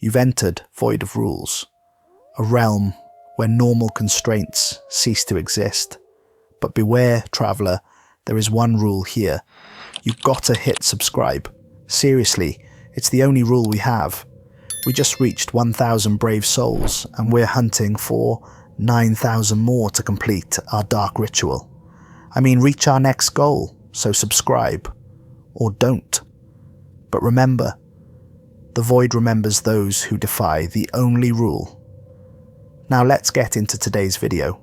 You've entered void of rules, a realm where normal constraints cease to exist. But beware, traveller, there is one rule here. You've got to hit subscribe. Seriously, it's the only rule we have. We just reached 1,000 brave souls, and we're hunting for 9,000 more to complete our dark ritual. I mean, reach our next goal, so subscribe. Or don't. But remember, the void remembers those who defy the only rule. Now let's get into today's video.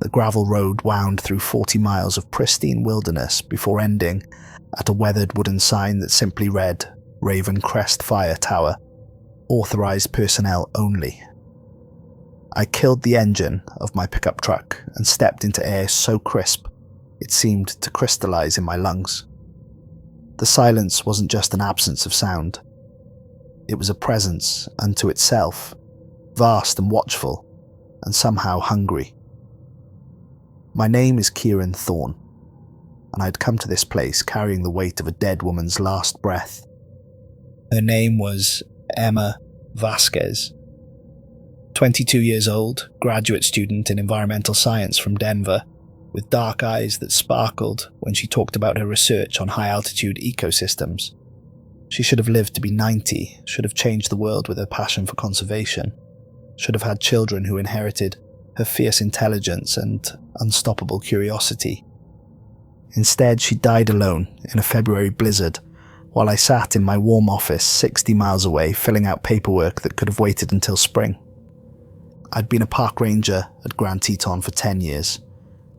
The gravel road wound through 40 miles of pristine wilderness before ending at a weathered wooden sign that simply read, Ravencrest Tower, authorized personnel only. I killed the engine of my pickup truck and stepped into air so crisp it seemed to crystallize in my lungs. The silence wasn't just an absence of sound. It was a presence unto itself, vast and watchful, and somehow hungry. My name is Kieran Thorne, and I'd come to this place carrying the weight of a dead woman's last breath. Her name was Emma Vasquez. 22 years old, graduate student in environmental science from Denver, with dark eyes that sparkled when she talked about her research on high-altitude ecosystems. She should have lived to be 90, should have changed the world with her passion for conservation, should have had children who inherited her fierce intelligence and unstoppable curiosity. Instead, she died alone in a February blizzard while I sat in my warm office 60 miles away filling out paperwork that could have waited until spring. I'd been a park ranger at Grand Teton for 10 years,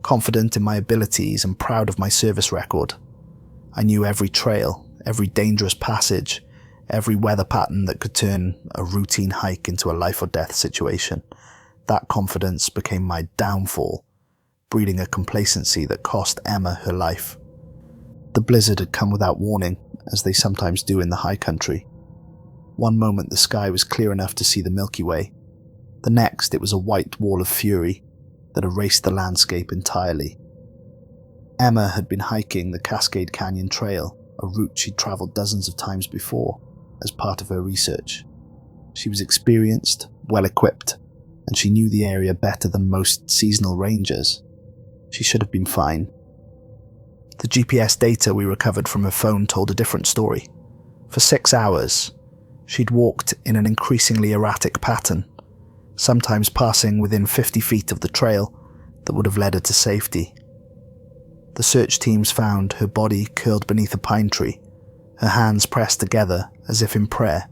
confident in my abilities and proud of my service record. I knew every trail, every dangerous passage, every weather pattern that could turn a routine hike into a life or death situation. That confidence became my downfall, breeding a complacency that cost Emma her life. The blizzard had come without warning, as they sometimes do in the high country. One moment the sky was clear enough to see the Milky Way. The next it was a white wall of fury that erased the landscape entirely. Emma had been hiking the Cascade Canyon Trail, a route she'd travelled dozens of times before, as part of her research. She was experienced, well-equipped, and she knew the area better than most seasonal rangers. She should have been fine. The GPS data we recovered from her phone told a different story. For 6 hours, she'd walked in an increasingly erratic pattern, sometimes passing within 50 feet of the trail that would have led her to safety. The search teams found her body curled beneath a pine tree, her hands pressed together as if in prayer,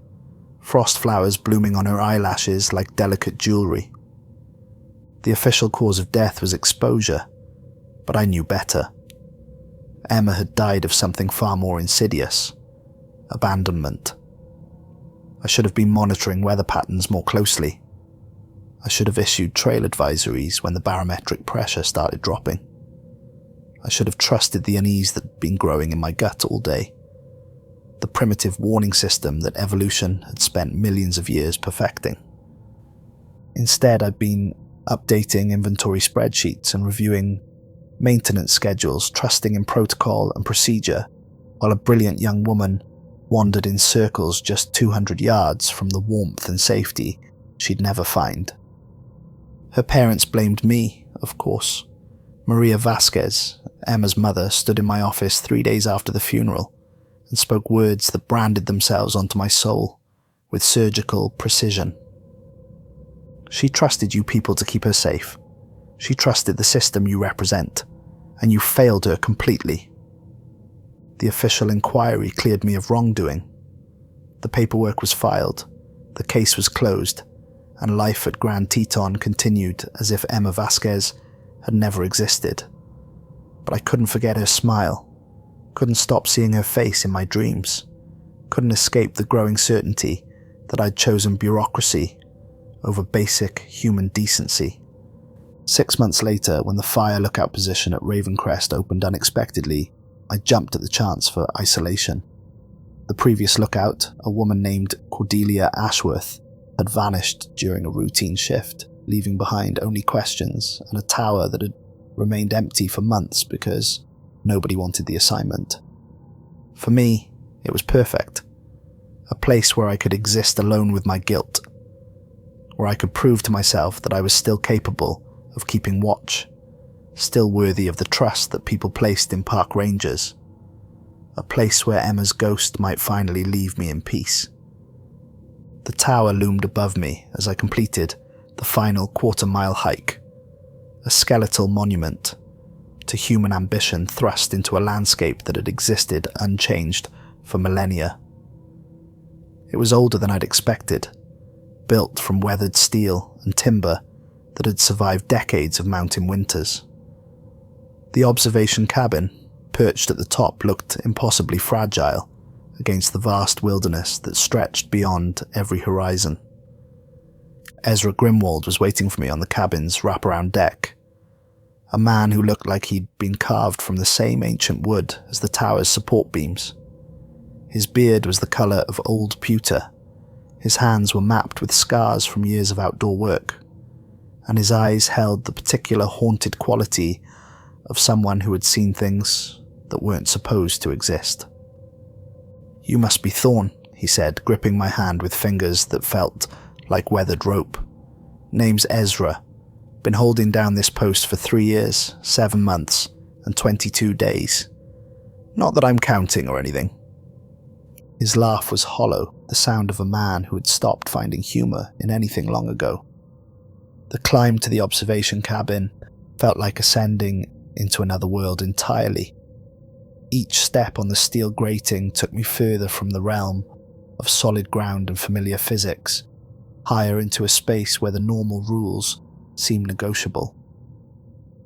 frost flowers blooming on her eyelashes like delicate jewelry. The official cause of death was exposure, but I knew better. Emma had died of something far more insidious: abandonment. I should have been monitoring weather patterns more closely. I should have issued trail advisories when the barometric pressure started dropping. I should have trusted the unease that had been growing in my gut all day, the primitive warning system that evolution had spent millions of years perfecting. Instead, I'd been updating inventory spreadsheets and reviewing maintenance schedules, trusting in protocol and procedure, while a brilliant young woman wandered in circles just 200 yards from the warmth and safety she'd never find. Her parents blamed me, of course. Maria Vasquez, Emma's mother, stood in my office 3 days after the funeral and spoke words that branded themselves onto my soul with surgical precision. She trusted you people to keep her safe. She trusted the system you represent, and you failed her completely. The official inquiry cleared me of wrongdoing. The paperwork was filed, the case was closed, and life at Grand Teton continued as if Emma Vasquez had never existed. But I couldn't forget her smile, couldn't stop seeing her face in my dreams, couldn't escape the growing certainty that I'd chosen bureaucracy over basic human decency. 6 months later, when the fire lookout position at Ravencrest opened unexpectedly, I jumped at the chance for isolation. The previous lookout, a woman named Cordelia Ashworth, had vanished during a routine shift, leaving behind only questions and a tower that had remained empty for months because nobody wanted the assignment. For me, it was perfect. A place where I could exist alone with my guilt, where I could prove to myself that I was still capable of keeping watch, still worthy of the trust that people placed in park rangers. A place where Emma's ghost might finally leave me in peace. The tower loomed above me as I completed the final quarter-mile hike, a skeletal monument to human ambition thrust into a landscape that had existed unchanged for millennia. It was older than I'd expected, built from weathered steel and timber that had survived decades of mountain winters. The observation cabin, perched at the top, looked impossibly fragile against the vast wilderness that stretched beyond every horizon. Ezra Grimwald was waiting for me on the cabin's wraparound deck, a man who looked like he'd been carved from the same ancient wood as the tower's support beams. His beard was the colour of old pewter, his hands were mapped with scars from years of outdoor work, and his eyes held the particular haunted quality of someone who had seen things that weren't supposed to exist. "You must be Thorne," he said, gripping my hand with fingers that felt like weathered rope. "Name's Ezra. Been holding down this post for 3 years, 7 months, and 22 days. Not that I'm counting or anything." His laugh was hollow, the sound of a man who had stopped finding humour in anything long ago. The climb to the observation cabin felt like ascending into another world entirely. Each step on the steel grating took me further from the realm of solid ground and familiar physics, higher into a space where the normal rules seemed negotiable.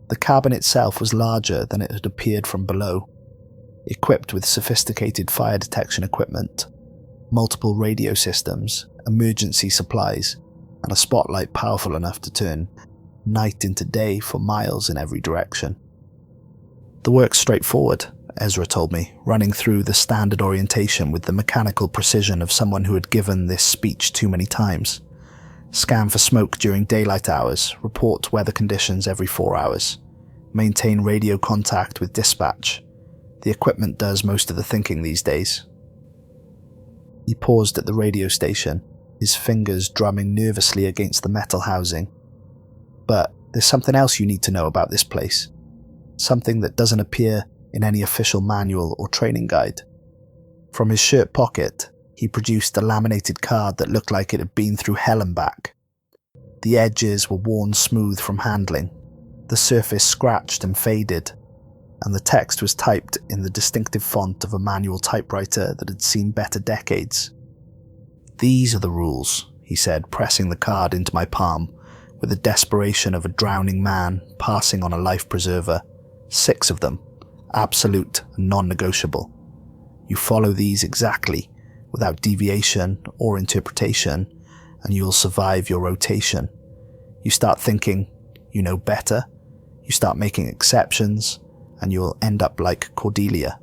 The cabin itself was larger than it had appeared from below, equipped with sophisticated fire detection equipment, multiple radio systems, emergency supplies, and a spotlight powerful enough to turn night into day for miles in every direction. "The work's straightforward," Ezra told me, running through the standard orientation with the mechanical precision of someone who had given this speech too many times. "Scan for smoke during daylight hours, report weather conditions every 4 hours, maintain radio contact with dispatch. The equipment does most of the thinking these days." He paused at the radio station, his fingers drumming nervously against the metal housing. "But there's something else you need to know about this place. Something that doesn't appear in any official manual or training guide." From his shirt pocket, he produced a laminated card that looked like it had been through hell and back. The edges were worn smooth from handling, the surface scratched and faded, and the text was typed in the distinctive font of a manual typewriter that had seen better decades. "These are the rules," he said, pressing the card into my palm with the desperation of a drowning man passing on a life preserver. 6 of them, absolute and non-negotiable. You follow these exactly, without deviation or interpretation, and you'll survive your rotation. You start thinking you know better, you start making exceptions, and you'll end up like Cordelia.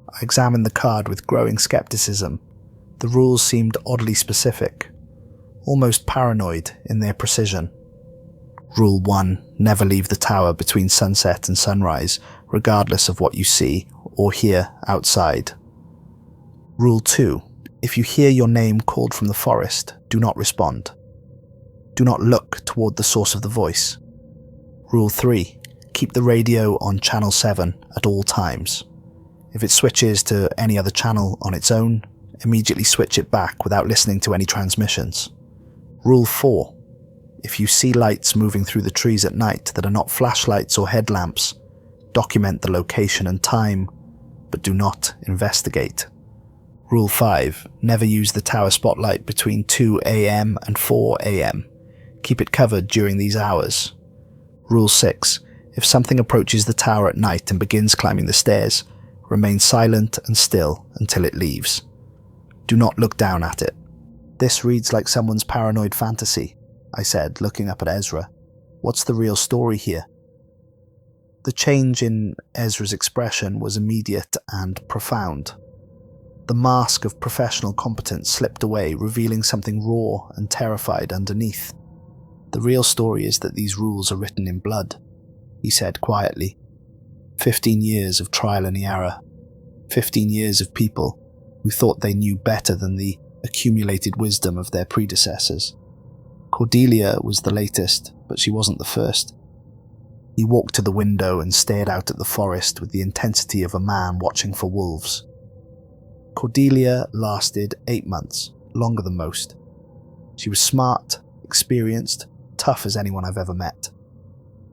I examined the card with growing skepticism. The rules seemed oddly specific, almost paranoid in their precision. Rule 1, never leave the tower between sunset and sunrise, regardless of what you see or hear outside. Rule 2, if you hear your name called from the forest, do not respond. Do not look toward the source of the voice. Rule 3, keep the radio on channel 7 at all times. If it switches to any other channel on its own, immediately switch it back without listening to any transmissions. Rule 4, if you see lights moving through the trees at night that are not flashlights or headlamps, document the location and time, but do not investigate. Rule 5, never use the tower spotlight between 2 AM and 4 AM. Keep it covered during these hours. Rule 6, if something approaches the tower at night and begins climbing the stairs, remain silent and still until it leaves. Do not look down at it. This reads like someone's paranoid fantasy, I said, looking up at Ezra. What's the real story here? The change in Ezra's expression was immediate and profound. The mask of professional competence slipped away, revealing something raw and terrified underneath. The real story is that these rules are written in blood, he said quietly. 15 years of trial and error. 15 years of people who thought they knew better than the accumulated wisdom of their predecessors. Cordelia was the latest, but she wasn't the first. He walked to the window and stared out at the forest with the intensity of a man watching for wolves. Cordelia lasted 8 months, longer than most. She was smart, experienced, tough as anyone I've ever met.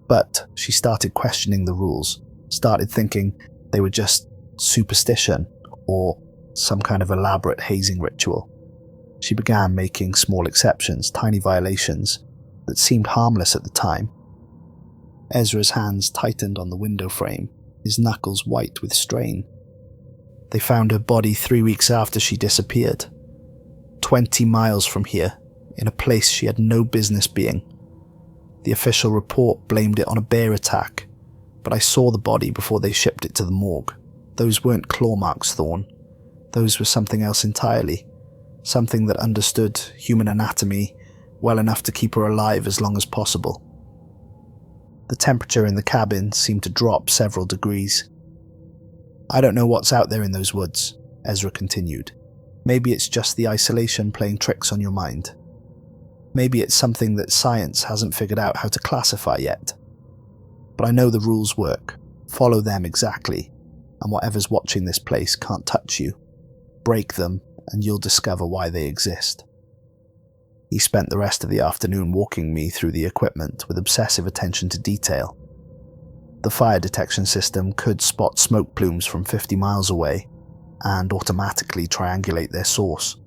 But she started questioning the rules, started thinking they were just superstition or some kind of elaborate hazing ritual. She began making small exceptions, tiny violations that seemed harmless at the time. Ezra's hands tightened on the window frame, his knuckles white with strain. They found her body 3 weeks after she disappeared. 20 miles from here, in a place she had no business being. The official report blamed it on a bear attack, but I saw the body before they shipped it to the morgue. Those weren't claw marks, Thorne. Those were something else entirely. Something that understood human anatomy well enough to keep her alive as long as possible. The temperature in the cabin seemed to drop several degrees. I don't know what's out there in those woods, Ezra continued. Maybe it's just the isolation playing tricks on your mind. Maybe it's something that science hasn't figured out how to classify yet. But I know the rules work. Follow them exactly, and whatever's watching this place can't touch you. Break them, and you'll discover why they exist. He spent the rest of the afternoon walking me through the equipment with obsessive attention to detail. The fire detection system could spot smoke plumes from 50 miles away and automatically triangulate their source.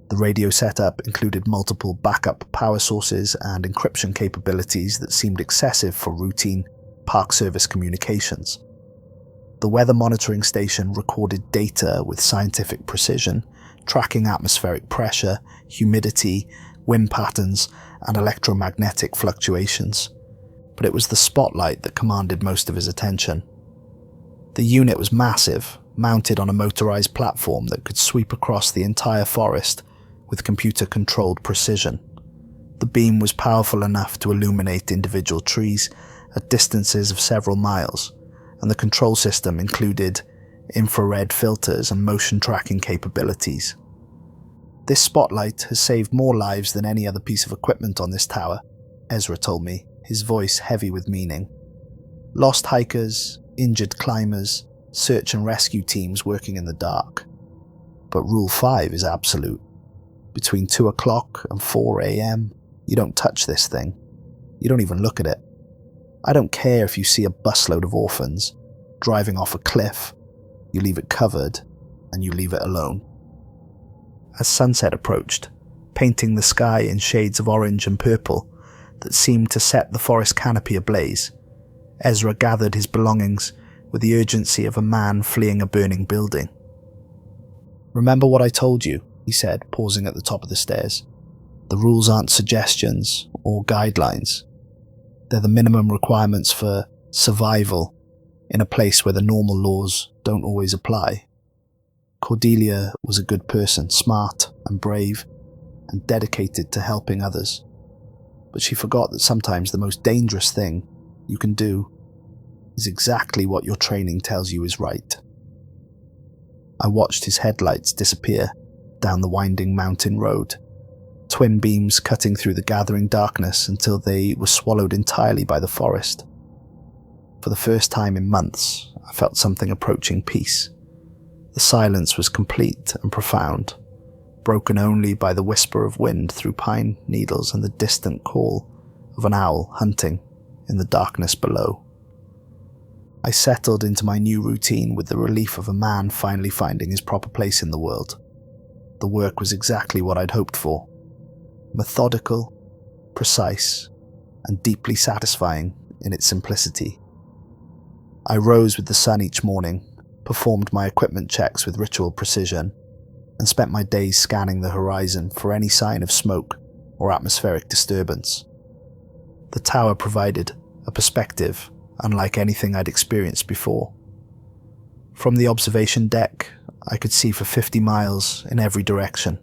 The radio setup included multiple backup power sources and encryption capabilities that seemed excessive for routine Park Service communications. The weather monitoring station recorded data with scientific precision, tracking atmospheric pressure, humidity, wind patterns, and electromagnetic fluctuations. But it was the spotlight that commanded most of his attention. The unit was massive, mounted on a motorized platform that could sweep across the entire forest with computer-controlled precision. The beam was powerful enough to illuminate individual trees at distances of several miles, and the control system included infrared filters and motion tracking capabilities. This spotlight has saved more lives than any other piece of equipment on this tower, Ezra told me, his voice heavy with meaning. Lost hikers, injured climbers, search and rescue teams working in the dark. But Rule 5 is absolute. Between 2 o'clock and 4 a.m., you don't touch this thing. You don't even look at it. I don't care if you see a busload of orphans driving off a cliff. You leave it covered, and you leave it alone. As sunset approached, painting the sky in shades of orange and purple that seemed to set the forest canopy ablaze, Ezra gathered his belongings with the urgency of a man fleeing a burning building. "Remember what I told you," he said, pausing at the top of the stairs. "The rules aren't suggestions or guidelines. They're the minimum requirements for survival in a place where the normal laws don't always apply." Cordelia was a good person, smart and brave, and dedicated to helping others. But she forgot that sometimes the most dangerous thing you can do is exactly what your training tells you is right. I watched his headlights disappear down the winding mountain road, twin beams cutting through the gathering darkness until they were swallowed entirely by the forest. For the first time in months, I felt something approaching peace. The silence was complete and profound, broken only by the whisper of wind through pine needles and the distant call of an owl hunting in the darkness below. I settled into my new routine with the relief of a man finally finding his proper place in the world. The work was exactly what I'd hoped for. Methodical, precise, and deeply satisfying in its simplicity. I rose with the sun each morning, performed my equipment checks with ritual precision, and spent my days scanning the horizon for any sign of smoke or atmospheric disturbance. The tower provided a perspective unlike anything I'd experienced before. From the observation deck, I could see for 50 miles in every direction,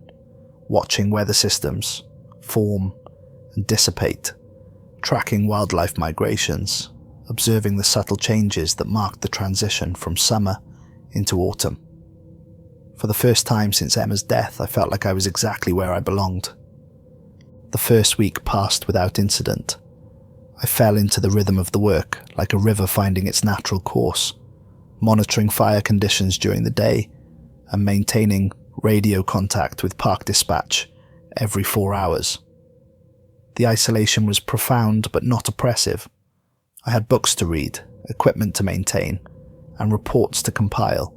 watching weather systems form and dissipate, tracking wildlife migrations, observing the subtle changes that marked the transition from summer into autumn. For the first time since Emma's death, I felt like I was exactly where I belonged. The first week passed without incident. I fell into the rhythm of the work, like a river finding its natural course, monitoring fire conditions during the day and maintaining radio contact with park dispatch every 4 hours. The isolation was profound but not oppressive. I had books to read, equipment to maintain, and reports to compile.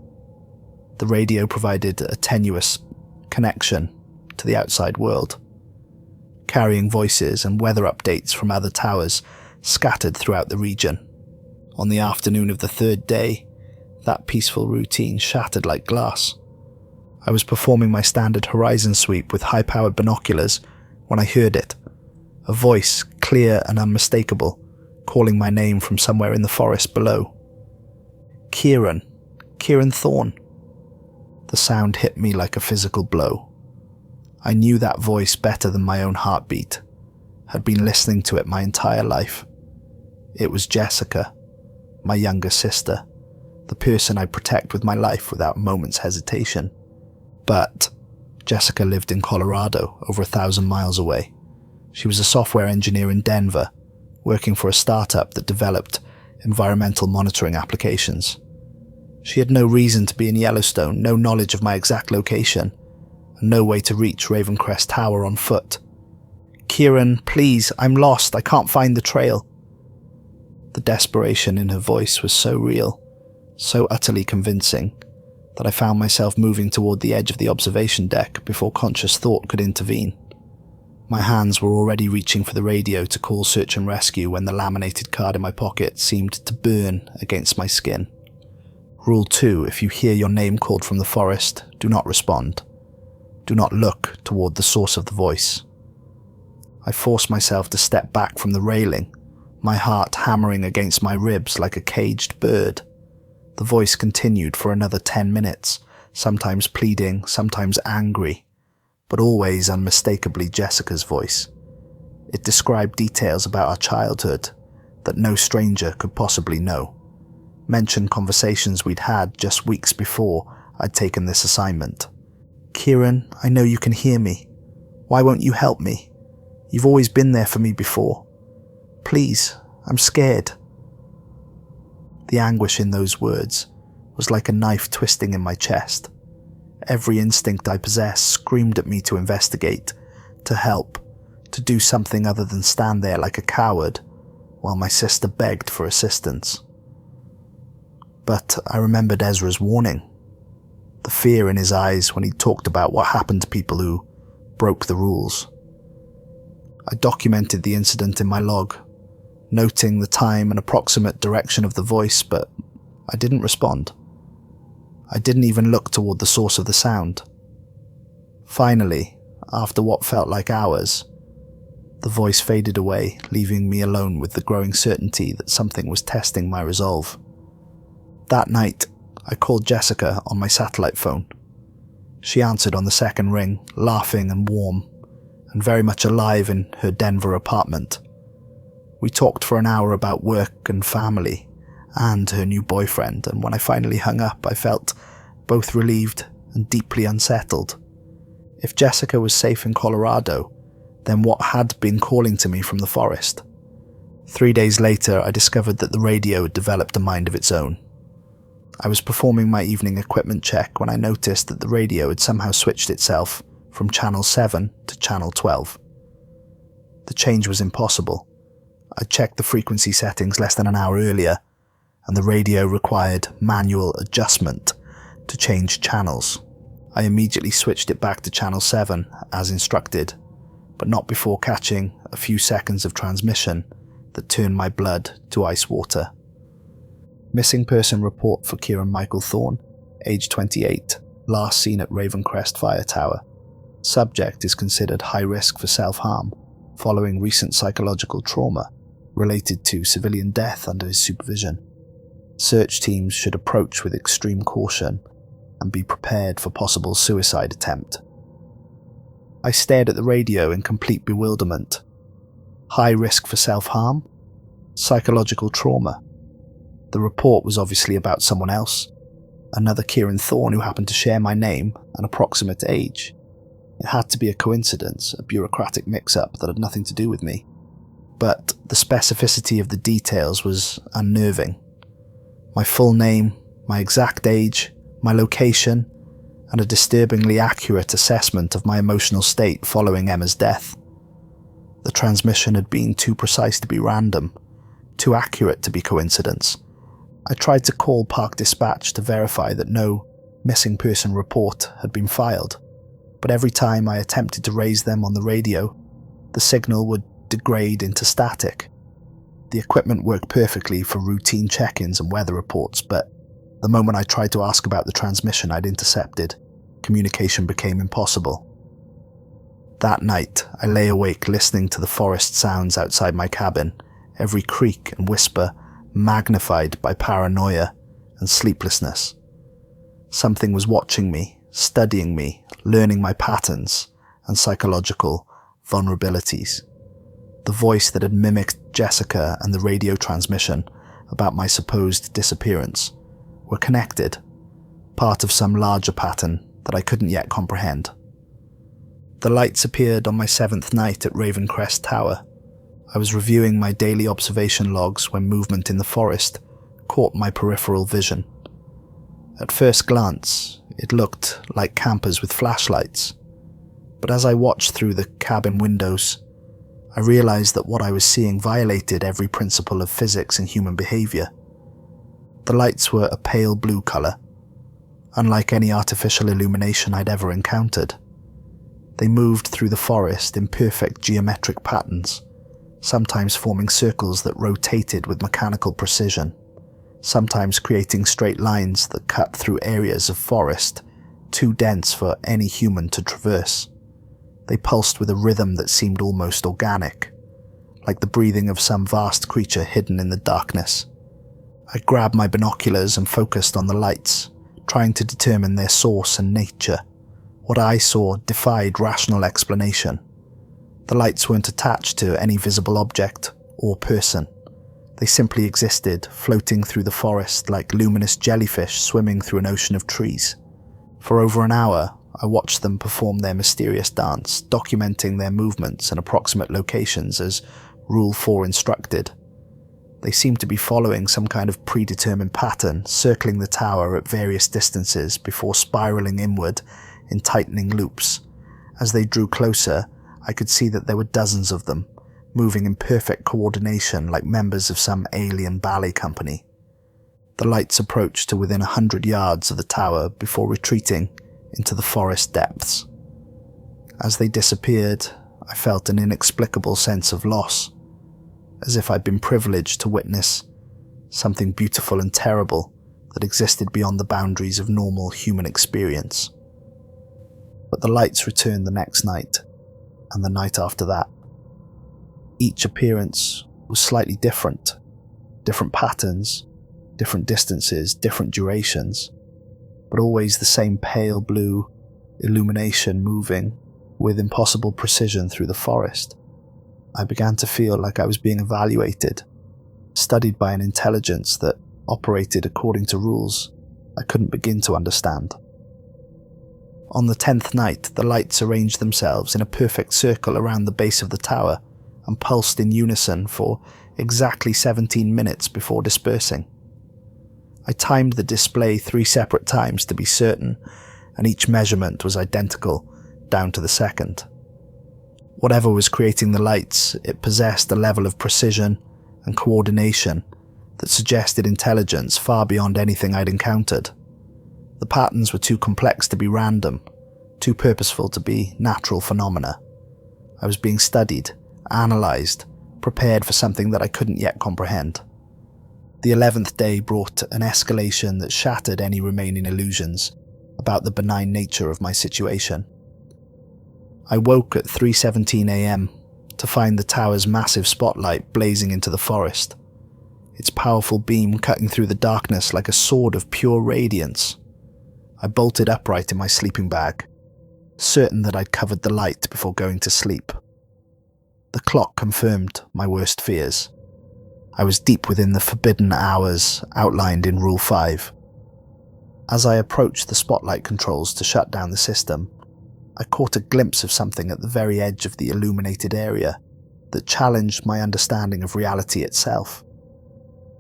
The radio provided a tenuous connection to the outside world, carrying voices and weather updates from other towers scattered throughout the region. On the afternoon of the third day, that peaceful routine shattered like glass. I was performing my standard horizon sweep with high-powered binoculars when I heard it, a voice clear and unmistakable, calling my name from somewhere in the forest below. Kieran Thorne. The sound hit me like a physical blow. I knew that voice better than my own heartbeat, had been listening to it my entire life. It was Jessica, my younger sister, the person I'd protect with my life without a moment's hesitation. But Jessica lived in Colorado, over 1,000 miles away. She was a software engineer in Denver, working for a startup that developed environmental monitoring applications. She had no reason to be in Yellowstone, no knowledge of my exact location, and no way to reach Ravencrest Tower on foot. "Kieran, please, I'm lost, I can't find the trail." The desperation in her voice was so real, so utterly convincing, that I found myself moving toward the edge of the observation deck before conscious thought could intervene. My hands were already reaching for the radio to call search and rescue when the laminated card in my pocket seemed to burn against my skin. Rule 2, if you hear your name called from the forest, do not respond. Do not look toward the source of the voice. I forced myself to step back from the railing, my heart hammering against my ribs like a caged bird. The voice continued for another 10 minutes, sometimes pleading, sometimes angry, but always unmistakably Jessica's voice. It described details about our childhood that no stranger could possibly know. Mentioned conversations we'd had just weeks before I'd taken this assignment. "Kieran, I know you can hear me. Why won't you help me? You've always been there for me before. Please, I'm scared." The anguish in those words was like a knife twisting in my chest. Every instinct I possessed screamed at me to investigate, to help, to do something other than stand there like a coward while my sister begged for assistance. But I remembered Ezra's warning, the fear in his eyes when he talked about what happened to people who broke the rules. I documented the incident in my log, noting the time and approximate direction of the voice, but I didn't respond. I didn't even look toward the source of the sound. Finally, after what felt like hours, the voice faded away, leaving me alone with the growing certainty that something was testing my resolve. That night, I called Jessica on my satellite phone. She answered on the second ring, laughing and warm, and very much alive in her Denver apartment. We talked for an hour about work and family, and her new boyfriend, and when I finally hung up, I felt both relieved and deeply unsettled. If Jessica was safe in Colorado, then what had been calling to me from the forest? 3 days later, I discovered that the radio had developed a mind of its own. I was performing my evening equipment check when I noticed that the radio had somehow switched itself from channel 7 to channel 12. The change was impossible. I checked the frequency settings less than an hour earlier, and the radio required manual adjustment to change channels. I immediately switched it back to channel 7 as instructed, but not before catching a few seconds of transmission that turned my blood to ice water. Missing person report for Kieran Michael Thorne, age 28, last seen at Ravencrest Fire Tower. Subject is considered high risk for self-harm, following recent psychological trauma related to civilian death under his supervision. Search teams should approach with extreme caution and be prepared for possible suicide attempt. I stared at the radio in complete bewilderment. High risk for self-harm? Psychological trauma? The report was obviously about someone else. another Kieran Thorne who happened to share my name and approximate age. It had to be a coincidence, a bureaucratic mix-up that had nothing to do with me. But the specificity of the details was unnerving. My full name, my exact age, my location, and a disturbingly accurate assessment of my emotional state following Emma's death. The transmission had been too precise to be random, too accurate to be coincidence. I tried to call Park Dispatch to verify that no missing person report had been filed, but every time I attempted to raise them on the radio, the signal would degrade into static. The equipment worked perfectly for routine check-ins and weather reports, but the moment I tried to ask about the transmission I'd intercepted, communication became impossible. That night, I lay awake listening to the forest sounds outside my cabin, every creak and whisper magnified by paranoia and sleeplessness. Something was watching me, studying me, learning my patterns and psychological vulnerabilities. The voice that had mimicked Jessica and the radio transmission about my supposed disappearance were connected, part of some larger pattern that I couldn't yet comprehend. The lights appeared on my 7th night at Ravencrest Tower. I was reviewing my daily observation logs when movement in the forest caught my peripheral vision. At first glance, it looked like campers with flashlights, but as I watched through the cabin windows, I realized that what I was seeing violated every principle of physics and human behavior. The lights were a pale blue color, unlike any artificial illumination I'd ever encountered. They moved through the forest in perfect geometric patterns, sometimes forming circles that rotated with mechanical precision, sometimes creating straight lines that cut through areas of forest too dense for any human to traverse. They pulsed with a rhythm that seemed almost organic, like the breathing of some vast creature hidden in the darkness. I grabbed my binoculars and focused on the lights, trying to determine their source and nature. What I saw defied rational explanation. The lights weren't attached to any visible object or person. They simply existed, floating through the forest like luminous jellyfish swimming through an ocean of trees. For over an hour, I watched them perform their mysterious dance, documenting their movements and approximate locations as Rule 4 instructed. They seemed to be following some kind of predetermined pattern, circling the tower at various distances before spiraling inward in tightening loops. As they drew closer, I could see that there were dozens of them, moving in perfect coordination like members of some alien ballet company. The lights approached to within 100 yards of the tower before retreating into the forest depths. As they disappeared, I felt an inexplicable sense of loss, as if I'd been privileged to witness something beautiful and terrible that existed beyond the boundaries of normal human experience. But the lights returned the next night, and the night after that. Each appearance was slightly different. Different patterns, different distances, different durations, but always the same pale blue illumination moving with impossible precision through the forest. I began to feel like I was being evaluated, studied by an intelligence that operated according to rules I couldn't begin to understand. On the 10th night, the lights arranged themselves in a perfect circle around the base of the tower and pulsed in unison for exactly 17 minutes before dispersing. I timed the display 3 separate times to be certain, and each measurement was identical, down to the second. Whatever was creating the lights, it possessed a level of precision and coordination that suggested intelligence far beyond anything I'd encountered. The patterns were too complex to be random, too purposeful to be natural phenomena. I was being studied, analysed, prepared for something that I couldn't yet comprehend. The 11th day brought an escalation that shattered any remaining illusions about the benign nature of my situation. I woke at 3:17 a.m. to find the tower's massive spotlight blazing into the forest, its powerful beam cutting through the darkness like a sword of pure radiance. I bolted upright in my sleeping bag, certain that I'd covered the light before going to sleep. The clock confirmed my worst fears. I was deep within the forbidden hours outlined in Rule 5. As I approached the spotlight controls to shut down the system, I caught a glimpse of something at the very edge of the illuminated area that challenged my understanding of reality itself.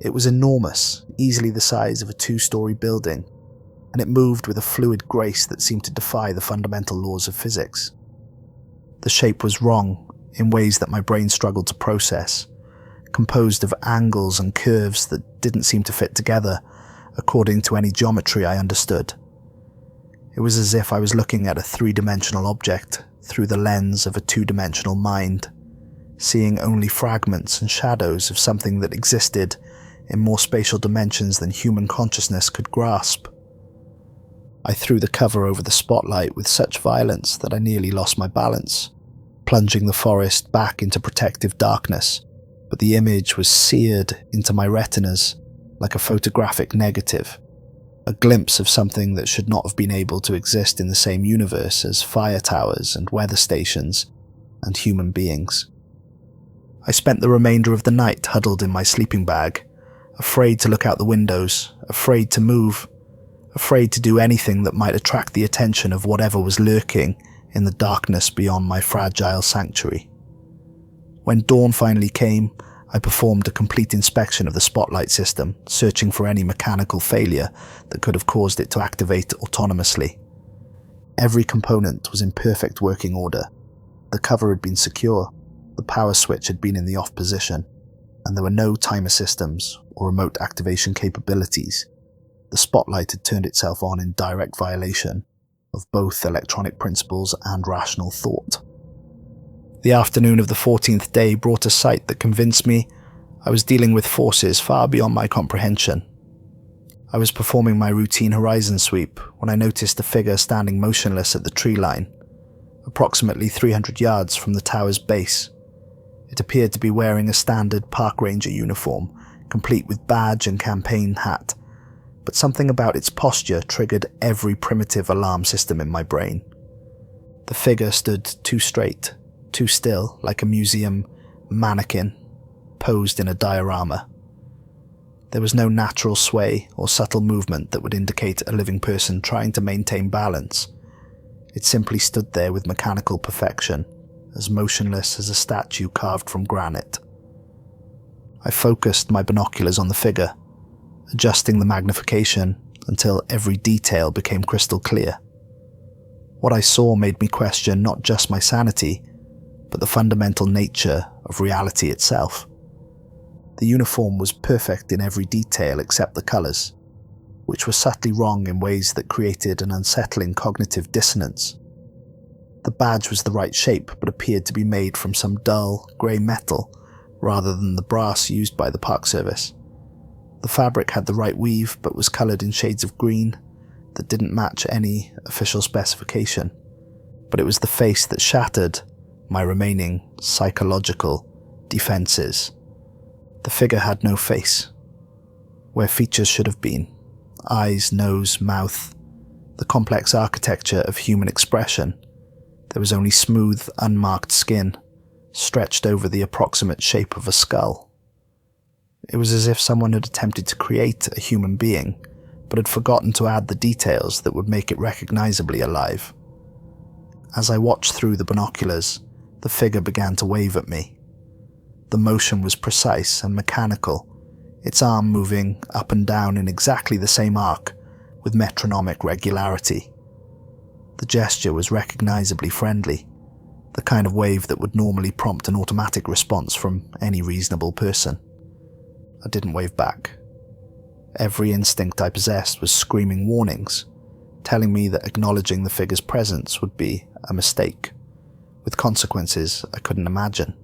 It was enormous, easily the size of a 2-story building, and it moved with a fluid grace that seemed to defy the fundamental laws of physics. The shape was wrong in ways that my brain struggled to process, composed of angles and curves that didn't seem to fit together according to any geometry I understood. It was as if I was looking at a 3-dimensional object through the lens of a 2-dimensional mind, seeing only fragments and shadows of something that existed in more spatial dimensions than human consciousness could grasp. I threw the cover over the spotlight with such violence that I nearly lost my balance, plunging the forest back into protective darkness, but the image was seared into my retinas like a photographic negative, a glimpse of something that should not have been able to exist in the same universe as fire towers and weather stations and human beings. I spent the remainder of the night huddled in my sleeping bag, afraid to look out the windows, afraid to move, afraid to do anything that might attract the attention of whatever was lurking in the darkness beyond my fragile sanctuary. When dawn finally came, I performed a complete inspection of the spotlight system, searching for any mechanical failure that could have caused it to activate autonomously. Every component was in perfect working order. The cover had been secure, the power switch had been in the off position, and there were no timer systems or remote activation capabilities. The spotlight had turned itself on in direct violation of both electronic principles and rational thought. The afternoon of the 14th day brought a sight that convinced me I was dealing with forces far beyond my comprehension. I was performing my routine horizon sweep when I noticed a figure standing motionless at the tree line, approximately 300 yards from the tower's base. It appeared to be wearing a standard park ranger uniform, complete with badge and campaign hat, but something about its posture triggered every primitive alarm system in my brain. The figure stood too straight, too still, like a museum mannequin posed in a diorama. There was no natural sway or subtle movement that would indicate a living person trying to maintain balance. It simply stood there with mechanical perfection, as motionless as a statue carved from granite. I focused my binoculars on the figure, adjusting the magnification until every detail became crystal clear. What I saw made me question not just my sanity, but the fundamental nature of reality itself. The uniform was perfect in every detail except the colours, which were subtly wrong in ways that created an unsettling cognitive dissonance. The badge was the right shape but appeared to be made from some dull, grey metal rather than the brass used by the Park Service. The fabric had the right weave but was coloured in shades of green that didn't match any official specification, but it was the face that shattered my remaining psychological defences. The figure had no face, where features should have been: eyes, nose, mouth, the complex architecture of human expression. There was only smooth, unmarked skin, stretched over the approximate shape of a skull. It was as if someone had attempted to create a human being, but had forgotten to add the details that would make it recognizably alive. As I watched through the binoculars, the figure began to wave at me. The motion was precise and mechanical, its arm moving up and down in exactly the same arc, with metronomic regularity. The gesture was recognizably friendly, the kind of wave that would normally prompt an automatic response from any reasonable person. I didn't wave back. Every instinct I possessed was screaming warnings, telling me that acknowledging the figure's presence would be a mistake, with consequences I couldn't imagine.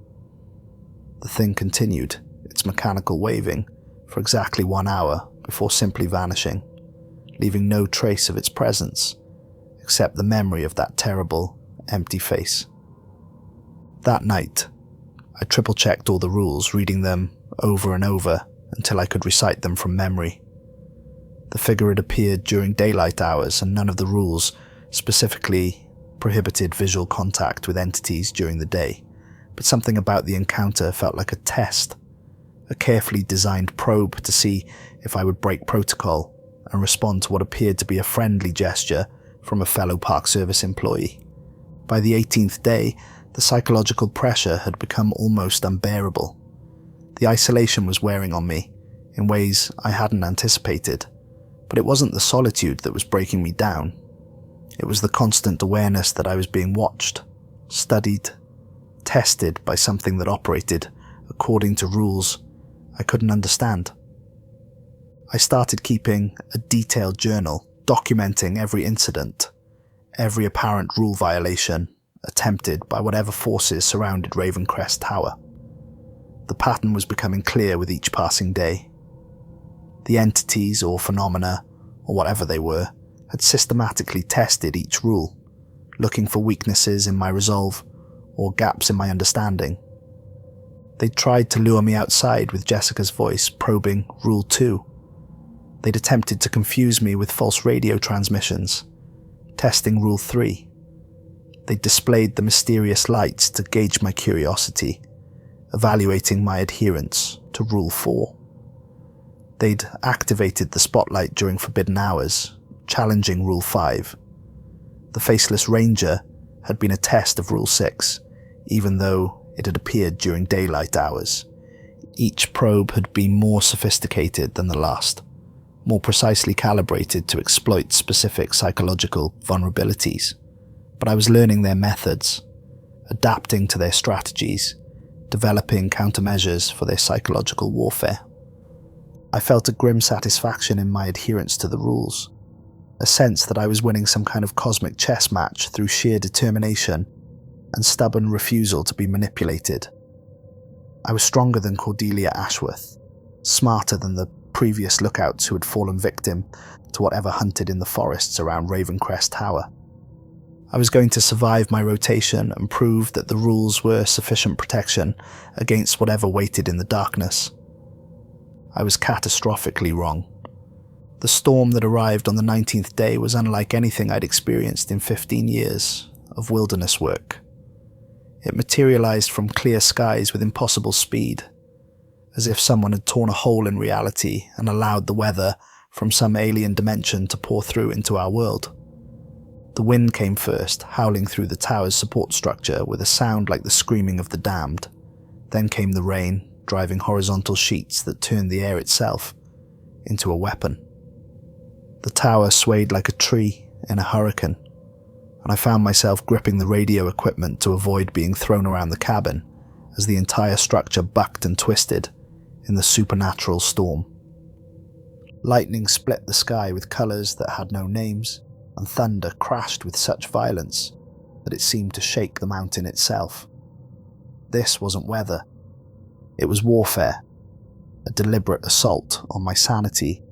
The thing continued, its mechanical waving, for exactly 1 hour before simply vanishing, leaving no trace of its presence, except the memory of that terrible, empty face. That night, I triple-checked all the rules, reading them over and over until I could recite them from memory. The figure had appeared during daylight hours, and none of the rules specifically prohibited visual contact with entities during the day, but something about the encounter felt like a test, a carefully designed probe to see if I would break protocol and respond to what appeared to be a friendly gesture from a fellow Park Service employee. By the 18th day, the psychological pressure had become almost unbearable. The isolation was wearing on me in ways I hadn't anticipated, but it wasn't the solitude that was breaking me down. It was the constant awareness that I was being watched, studied, tested by something that operated according to rules I couldn't understand. I started keeping a detailed journal, documenting every incident, every apparent rule violation attempted by whatever forces surrounded Ravencrest Tower. The pattern was becoming clear with each passing day. The entities or phenomena, or whatever they were, had systematically tested each rule, looking for weaknesses in my resolve or gaps in my understanding. They'd tried to lure me outside with Jessica's voice probing Rule 2. They'd attempted to confuse me with false radio transmissions, testing Rule 3. They'd displayed the mysterious lights to gauge my curiosity, evaluating my adherence to Rule 4. They'd activated the spotlight during forbidden hours, challenging Rule 5. The Faceless Ranger had been a test of Rule 6, even though it had appeared during daylight hours. Each probe had been more sophisticated than the last, more precisely calibrated to exploit specific psychological vulnerabilities. But I was learning their methods, adapting to their strategies, developing countermeasures for their psychological warfare. I felt a grim satisfaction in my adherence to the rules, a sense that I was winning some kind of cosmic chess match through sheer determination and stubborn refusal to be manipulated. I was stronger than Cordelia Ashworth, smarter than the previous lookouts who had fallen victim to whatever hunted in the forests around Ravencrest Tower. I was going to survive my rotation and prove that the rules were sufficient protection against whatever waited in the darkness. I was catastrophically wrong. The storm that arrived on the 19th day was unlike anything I'd experienced in 15 years of wilderness work. It materialized from clear skies with impossible speed, as if someone had torn a hole in reality and allowed the weather from some alien dimension to pour through into our world. The wind came first, howling through the tower's support structure with a sound like the screaming of the damned. Then came the rain, driving horizontal sheets that turned the air itself into a weapon. The tower swayed like a tree in a hurricane, and I found myself gripping the radio equipment to avoid being thrown around the cabin as the entire structure bucked and twisted in the supernatural storm. Lightning split the sky with colours that had no names, and thunder crashed with such violence that it seemed to shake the mountain itself. This wasn't weather. It was warfare, a deliberate assault on my sanity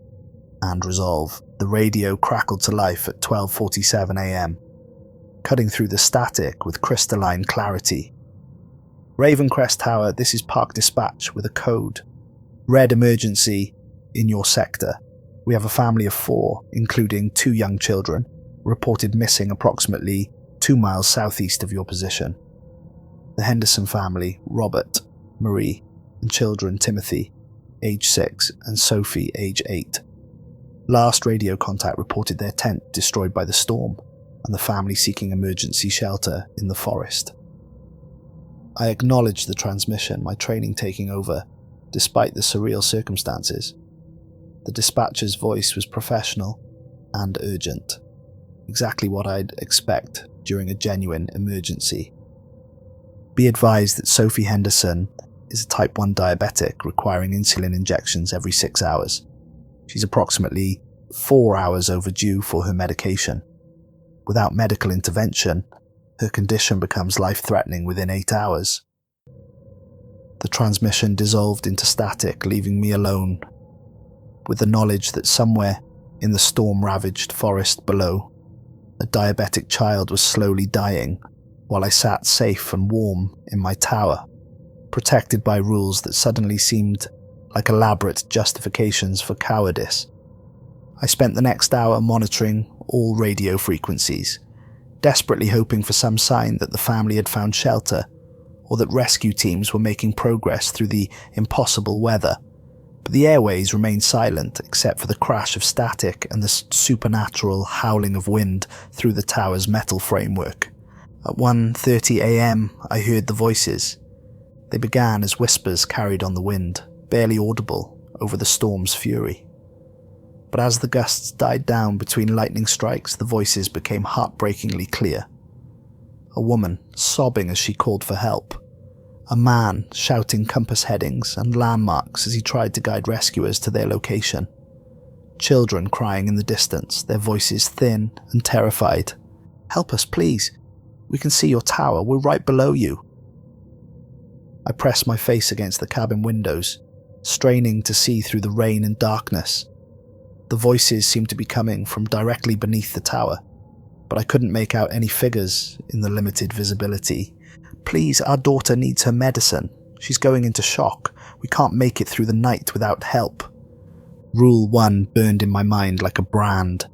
and resolve. The radio crackled to life at 12:47 a.m., cutting through the static with crystalline clarity. Ravencrest Tower, this is Park Dispatch with a code. Red emergency in your sector. We have a family of 4, including 2 young children, reported missing approximately 2 miles southeast of your position. The Henderson family, Robert, Marie, and children Timothy, age 6, and Sophie, age 8. Last radio contact reported their tent destroyed by the storm, and the family seeking emergency shelter in the forest. I acknowledged the transmission, my training taking over, despite the surreal circumstances. The dispatcher's voice was professional and urgent, exactly what I'd expect during a genuine emergency. Be advised that Sophie Henderson is a type 1 diabetic requiring insulin injections every 6 hours. She's approximately 4 hours overdue for her medication. Without medical intervention, her condition becomes life-threatening within 8 hours. The transmission dissolved into static, leaving me alone, with the knowledge that somewhere in the storm-ravaged forest below, a diabetic child was slowly dying while I sat safe and warm in my tower, protected by rules that suddenly seemed like elaborate justifications for cowardice. I spent the next hour monitoring all radio frequencies, desperately hoping for some sign that the family had found shelter or that rescue teams were making progress through the impossible weather, but the airways remained silent except for the crash of static and the supernatural howling of wind through the tower's metal framework. At 1:30 a.m, I heard the voices. They began as whispers carried on the wind, barely audible over the storm's fury. But as the gusts died down between lightning strikes, the voices became heartbreakingly clear. A woman sobbing as she called for help. A man shouting compass headings and landmarks as he tried to guide rescuers to their location. Children crying in the distance, their voices thin and terrified. "Help us, please. We can see your tower. We're right below you." I pressed my face against the cabin windows, straining to see through the rain and darkness. The voices seemed to be coming from directly beneath the tower, but I couldn't make out any figures in the limited visibility. "Please, our daughter needs her medicine. She's going into shock. We can't make it through the night without help." Rule 1 burned in my mind like a brand.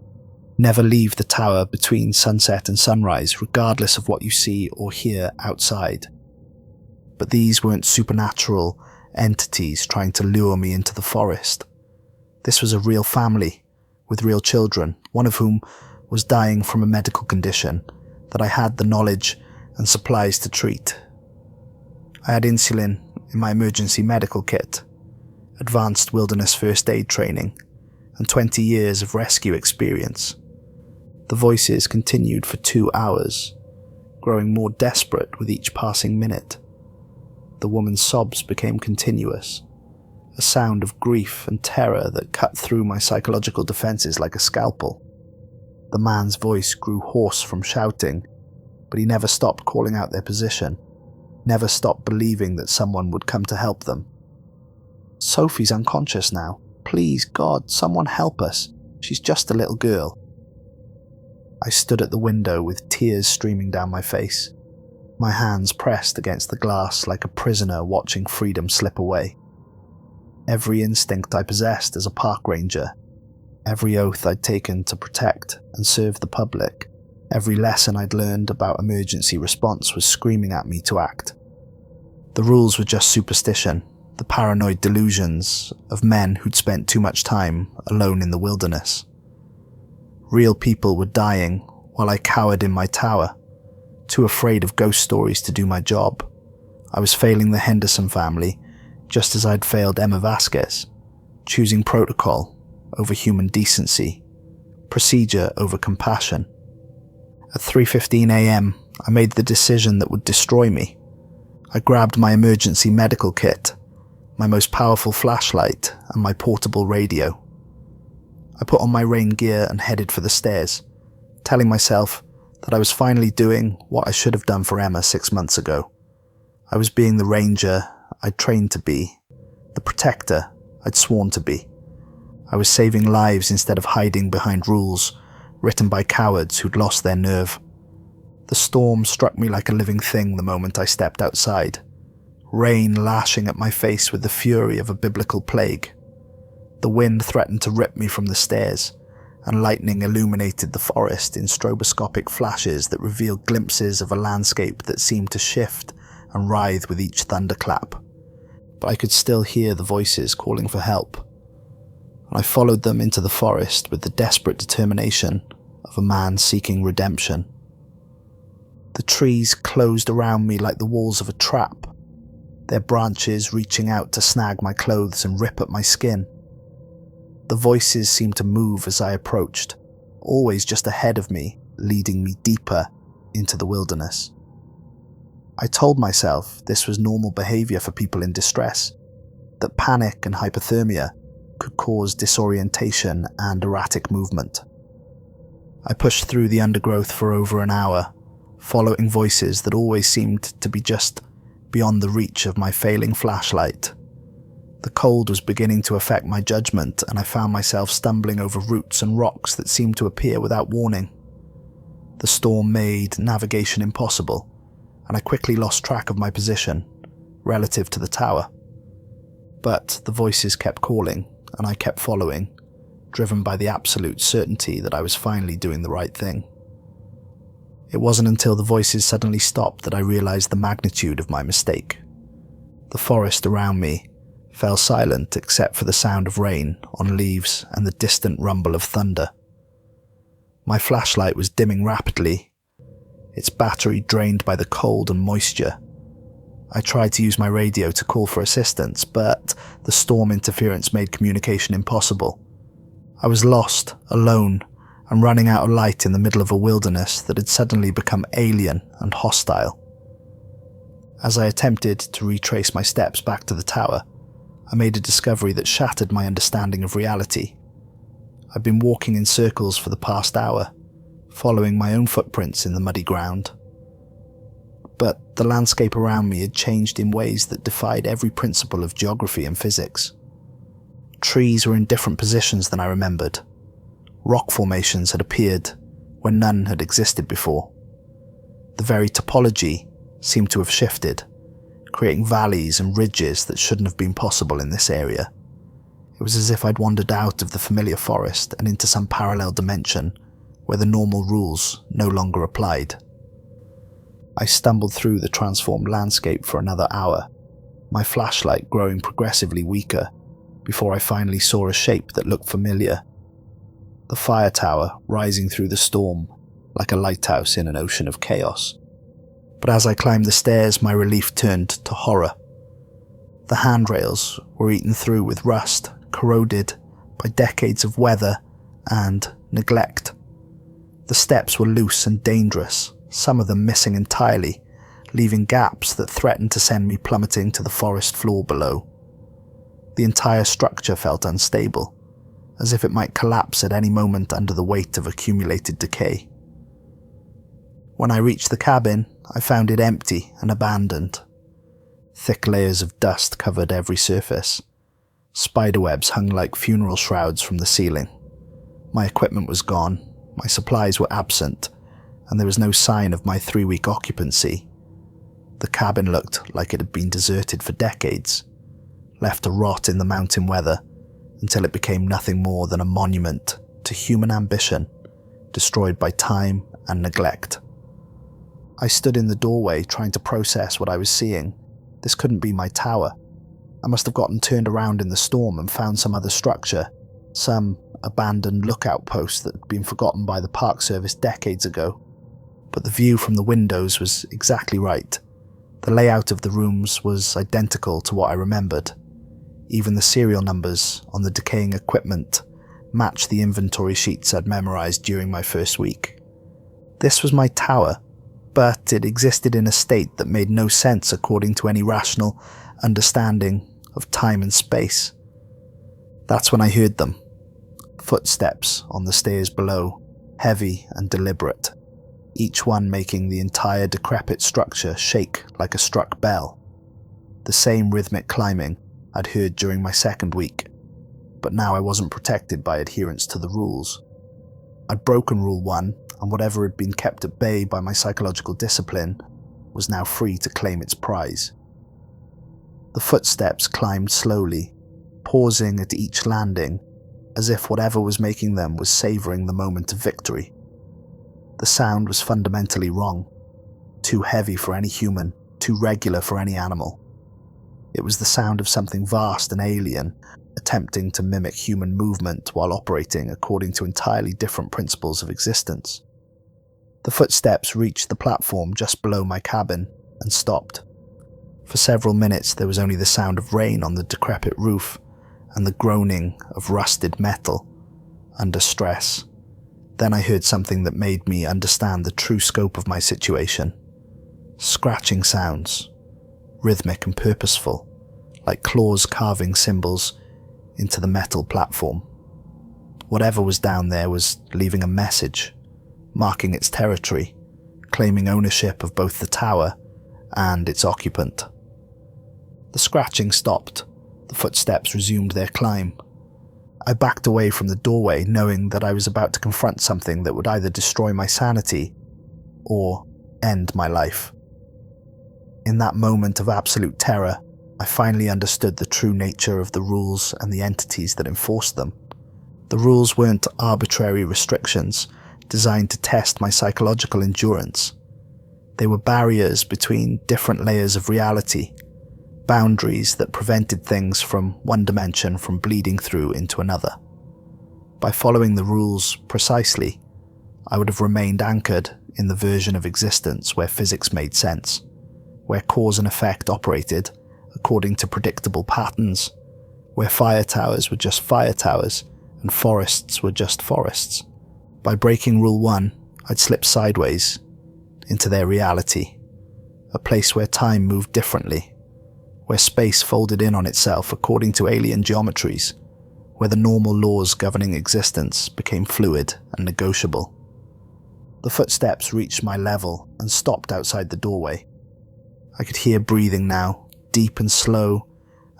Never leave the tower between sunset and sunrise, regardless of what you see or hear outside. But these weren't supernatural entities trying to lure me into the forest. This was a real family, with real children, one of whom was dying from a medical condition that I had the knowledge and supplies to treat. I had insulin in my emergency medical kit, advanced wilderness first aid training, and 20 years of rescue experience. The voices continued for 2 hours, growing more desperate with each passing minute. The woman's sobs became continuous, a sound of grief and terror that cut through my psychological defenses like a scalpel. The man's voice grew hoarse from shouting, but he never stopped calling out their position, never stopped believing that someone would come to help them. "Sophie's unconscious now. Please, God, someone help us. She's just a little girl." I stood at the window with tears streaming down my face, my hands pressed against the glass like a prisoner watching freedom slip away. Every instinct I possessed as a park ranger, every oath I'd taken to protect and serve the public, every lesson I'd learned about emergency response was screaming at me to act. The rules were just superstition, the paranoid delusions of men who'd spent too much time alone in the wilderness. Real people were dying while I cowered in my tower, too afraid of ghost stories to do my job. I was failing the Henderson family, just as I'd failed Emma Vasquez, choosing protocol over human decency, procedure over compassion. At 3:15 a.m, I made the decision that would destroy me. I grabbed my emergency medical kit, my most powerful flashlight, and my portable radio. I put on my rain gear and headed for the stairs, telling myself that I was finally doing what I should have done for Emma 6 months ago. I was being the ranger I'd trained to be, the protector I'd sworn to be. I was saving lives instead of hiding behind rules written by cowards who'd lost their nerve. The storm struck me like a living thing the moment I stepped outside, rain lashing at my face with the fury of a biblical plague. The wind threatened to rip me from the stairs, and lightning illuminated the forest in stroboscopic flashes that revealed glimpses of a landscape that seemed to shift and writhe with each thunderclap. But I could still hear the voices calling for help, and I followed them into the forest with the desperate determination of a man seeking redemption. The trees closed around me like the walls of a trap, their branches reaching out to snag my clothes and rip at my skin. The voices seemed to move as I approached, always just ahead of me, leading me deeper into the wilderness. I told myself this was normal behavior for people in distress, that panic and hypothermia could cause disorientation and erratic movement. I pushed through the undergrowth for over an hour, following voices that always seemed to be just beyond the reach of my failing flashlight. The cold was beginning to affect my judgment, and I found myself stumbling over roots and rocks that seemed to appear without warning. The storm made navigation impossible, and I quickly lost track of my position relative to the tower. But the voices kept calling, and I kept following, driven by the absolute certainty that I was finally doing the right thing. It wasn't until the voices suddenly stopped that I realized the magnitude of my mistake. The forest around me, fell silent except for the sound of rain on leaves and the distant rumble of thunder. My flashlight was dimming rapidly, its battery drained by the cold and moisture. I tried to use my radio to call for assistance, but the storm interference made communication impossible. I was lost, alone, and running out of light in the middle of a wilderness that had suddenly become alien and hostile. As I attempted to retrace my steps back to the tower, I made a discovery that shattered my understanding of reality. I'd been walking in circles for the past hour, following my own footprints in the muddy ground. But the landscape around me had changed in ways that defied every principle of geography and physics. Trees were in different positions than I remembered. Rock formations had appeared where none had existed before. The very topology seemed to have shifted, creating valleys and ridges that shouldn't have been possible in this area. It was as if I'd wandered out of the familiar forest and into some parallel dimension where the normal rules no longer applied. I stumbled through the transformed landscape for another hour, my flashlight growing progressively weaker, before I finally saw a shape that looked familiar. The fire tower rising through the storm like a lighthouse in an ocean of chaos. But as I climbed the stairs, my relief turned to horror. The handrails were eaten through with rust, corroded by decades of weather and neglect. The steps were loose and dangerous, some of them missing entirely, leaving gaps that threatened to send me plummeting to the forest floor below. The entire structure felt unstable, as if it might collapse at any moment under the weight of accumulated decay. When I reached the cabin, I found it empty and abandoned. Thick layers of dust covered every surface. Spiderwebs hung like funeral shrouds from the ceiling. My equipment was gone, my supplies were absent, and there was no sign of my 3-week occupancy. The cabin looked like it had been deserted for decades, left to rot in the mountain weather until it became nothing more than a monument to human ambition, destroyed by time and neglect. I stood in the doorway trying to process what I was seeing. This couldn't be my tower. I must have gotten turned around in the storm and found some other structure, some abandoned lookout post that had been forgotten by the Park Service decades ago. But the view from the windows was exactly right. The layout of the rooms was identical to what I remembered. Even the serial numbers on the decaying equipment matched the inventory sheets I'd memorized during my first week. This was my tower, but it existed in a state that made no sense according to any rational understanding of time and space. That's when I heard them. Footsteps on the stairs below, heavy and deliberate, each one making the entire decrepit structure shake like a struck bell. The same rhythmic climbing I'd heard during my second week, but now I wasn't protected by adherence to the rules. I'd broken Rule 1, and whatever had been kept at bay by my psychological discipline was now free to claim its prize. The footsteps climbed slowly, pausing at each landing, as if whatever was making them was savouring the moment of victory. The sound was fundamentally wrong, too heavy for any human, too regular for any animal. It was the sound of something vast and alien, attempting to mimic human movement while operating according to entirely different principles of existence. The footsteps reached the platform just below my cabin and stopped. For several minutes there was only the sound of rain on the decrepit roof and the groaning of rusted metal under stress. Then I heard something that made me understand the true scope of my situation. Scratching sounds, rhythmic and purposeful, like claws carving symbols into the metal platform. Whatever was down there was leaving a message, marking its territory, claiming ownership of both the tower and its occupant. The scratching stopped. The footsteps resumed their climb. I backed away from the doorway, knowing that I was about to confront something that would either destroy my sanity or end my life. In that moment of absolute terror, I finally understood the true nature of the rules and the entities that enforced them. The rules weren't arbitrary restrictions designed to test my psychological endurance. They were barriers between different layers of reality, boundaries that prevented things from one dimension from bleeding through into another. By following the rules precisely, I would have remained anchored in the version of existence where physics made sense, where cause and effect operated according to predictable patterns, where fire towers were just fire towers and forests were just forests. By breaking Rule 1, I'd slip sideways into their reality, a place where time moved differently, where space folded in on itself according to alien geometries, where the normal laws governing existence became fluid and negotiable. The footsteps reached my level and stopped outside the doorway. I could hear breathing now, deep and slow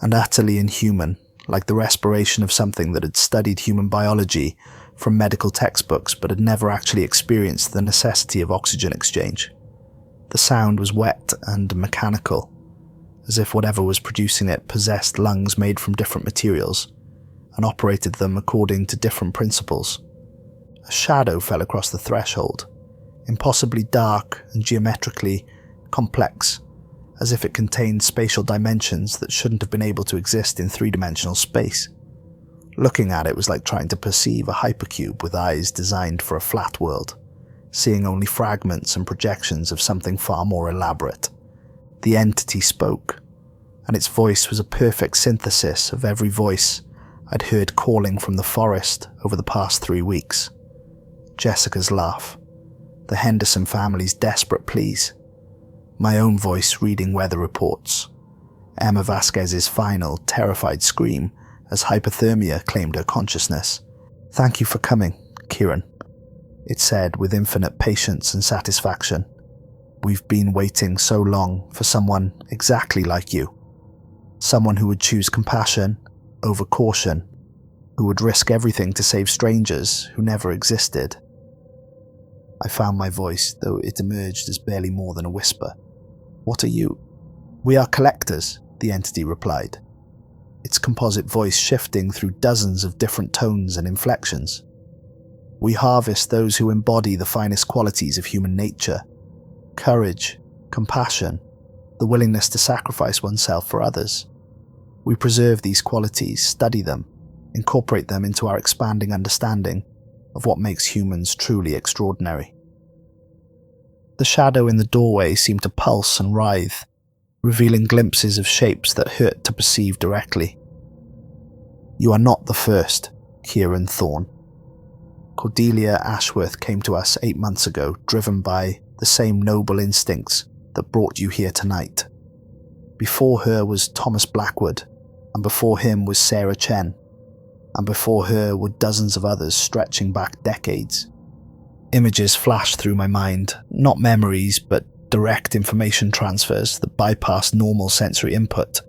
and utterly inhuman, like the respiration of something that had studied human biology from medical textbooks but had never actually experienced the necessity of oxygen exchange. The sound was wet and mechanical, as if whatever was producing it possessed lungs made from different materials and operated them according to different principles. A shadow fell across the threshold, impossibly dark and geometrically complex, as if it contained spatial dimensions that shouldn't have been able to exist in three-dimensional space. Looking at it was like trying to perceive a hypercube with eyes designed for a flat world, seeing only fragments and projections of something far more elaborate. The entity spoke, and its voice was a perfect synthesis of every voice I'd heard calling from the forest over the past 3 weeks. Jessica's laugh, the Henderson family's desperate pleas, my own voice reading weather reports, Emma Vasquez's final, terrified scream as hypothermia claimed her consciousness. "Thank you for coming, Kieran," it said with infinite patience and satisfaction. "We've been waiting so long for someone exactly like you. Someone who would choose compassion over caution, who would risk everything to save strangers who never existed." I found my voice, though it emerged as barely more than a whisper. "What are you?" "We are collectors," the entity replied, its composite voice shifting through dozens of different tones and inflections. "We harvest those who embody the finest qualities of human nature: courage, compassion, the willingness to sacrifice oneself for others. We preserve these qualities, study them, incorporate them into our expanding understanding of what makes humans truly extraordinary." The shadow in the doorway seemed to pulse and writhe, revealing glimpses of shapes that hurt to perceive directly. "You are not the first, Kieran Thorne. Cordelia Ashworth came to us 8 months ago, driven by the same noble instincts that brought you here tonight. Before her was Thomas Blackwood, and before him was Sarah Chen, and before her were dozens of others stretching back decades." Images flashed through my mind, not memories, but direct information transfers that bypassed normal sensory input.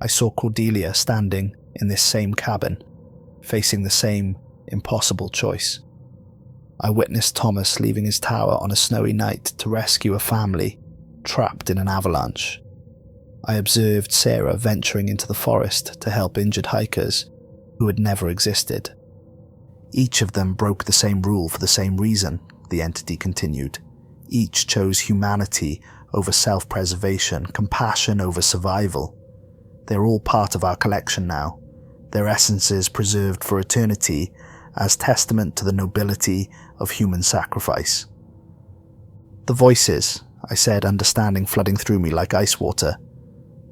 I saw Cordelia standing in this same cabin, facing the same impossible choice. I witnessed Thomas leaving his tower on a snowy night to rescue a family trapped in an avalanche. I observed Sarah venturing into the forest to help injured hikers who had never existed. Each of them broke the same rule for the same reason, the entity continued. Each chose humanity over self-preservation, compassion over survival. They're all part of our collection now, their essences preserved for eternity as testament to the nobility of human sacrifice. "The voices," I said, understanding flooding through me like ice water.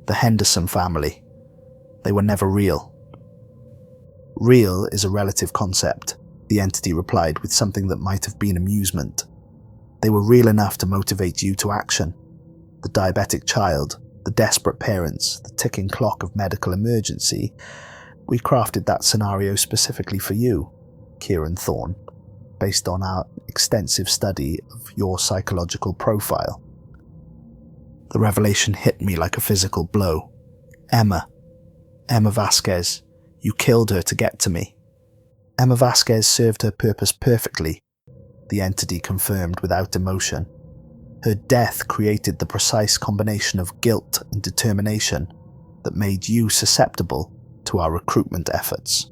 "The Henderson family. They were never real." "Real is a relative concept," the entity replied with something that might have been amusement. "They were real enough to motivate you to action. The diabetic child, the desperate parents, the ticking clock of medical emergency. We crafted that scenario specifically for you, Kieran Thorne, based on our extensive study of your psychological profile." The revelation hit me like a physical blow. Emma Vasquez. You killed her to get to me." "Emma Vasquez served her purpose perfectly," the entity confirmed without emotion. "Her death created the precise combination of guilt and determination that made you susceptible to our recruitment efforts.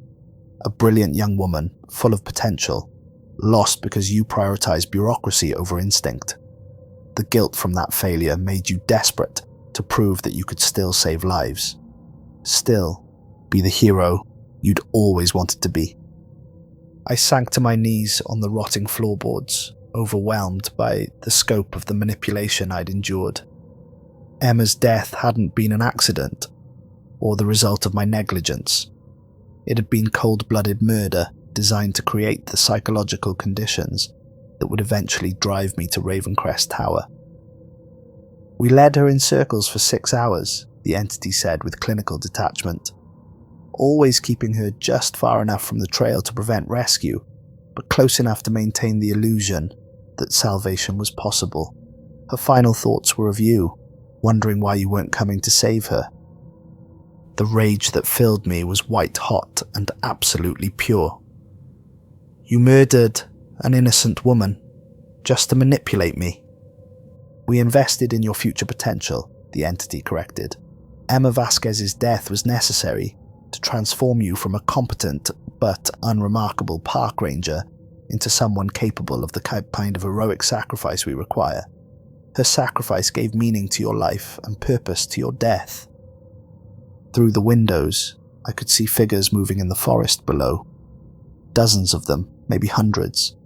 A brilliant young woman, full of potential, lost because you prioritized bureaucracy over instinct. The guilt from that failure made you desperate to prove that you could still save lives. Still be the hero you'd always wanted to be. I sank to my knees on the rotting floorboards, overwhelmed by the scope of the manipulation I'd endured. Emma's death hadn't been an accident, or the result of my negligence. It had been cold-blooded murder designed to create the psychological conditions that would eventually drive me to Ravencrest Tower. We led her in circles for 6 hours, the entity said with clinical detachment, always keeping her just far enough from the trail to prevent rescue, but close enough to maintain the illusion that salvation was possible. Her final thoughts were of you, wondering why you weren't coming to save her. The rage that filled me was white hot and absolutely pure. You murdered an innocent woman just to manipulate me. We invested in your future potential, the entity corrected. Emma Vasquez's death was necessary to transform you from a competent but unremarkable park ranger into someone capable of the kind of heroic sacrifice we require. Her sacrifice gave meaning to your life and purpose to your death. Through the windows, I could see figures moving in the forest below. Dozens of them, maybe hundreds,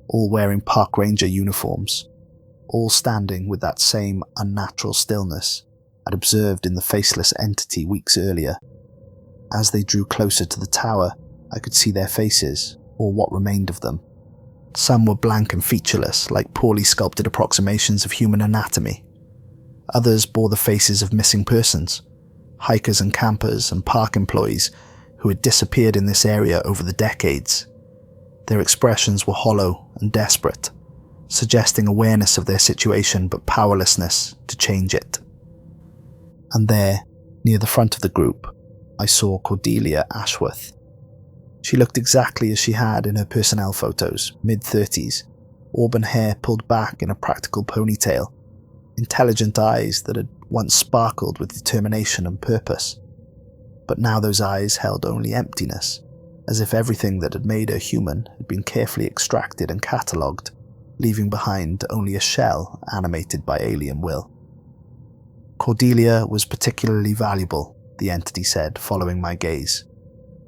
all wearing park ranger uniforms, all standing with that same unnatural stillness I'd observed in the Faceless entity weeks earlier. As they drew closer to the tower, I could see their faces, or what remained of them. Some were blank and featureless, like poorly sculpted approximations of human anatomy. Others bore the faces of missing persons, hikers and campers and park employees who had disappeared in this area over the decades. Their expressions were hollow and desperate, suggesting awareness of their situation but powerlessness to change it. And there, near the front of the group, I saw Cordelia Ashworth. She looked exactly as she had in her personnel photos, mid-30s, auburn hair pulled back in a practical ponytail, intelligent eyes that had once sparkled with determination and purpose. But now those eyes held only emptiness, as if everything that had made her human had been carefully extracted and catalogued, leaving behind only a shell animated by alien will. Cordelia was particularly valuable, the entity said, following my gaze.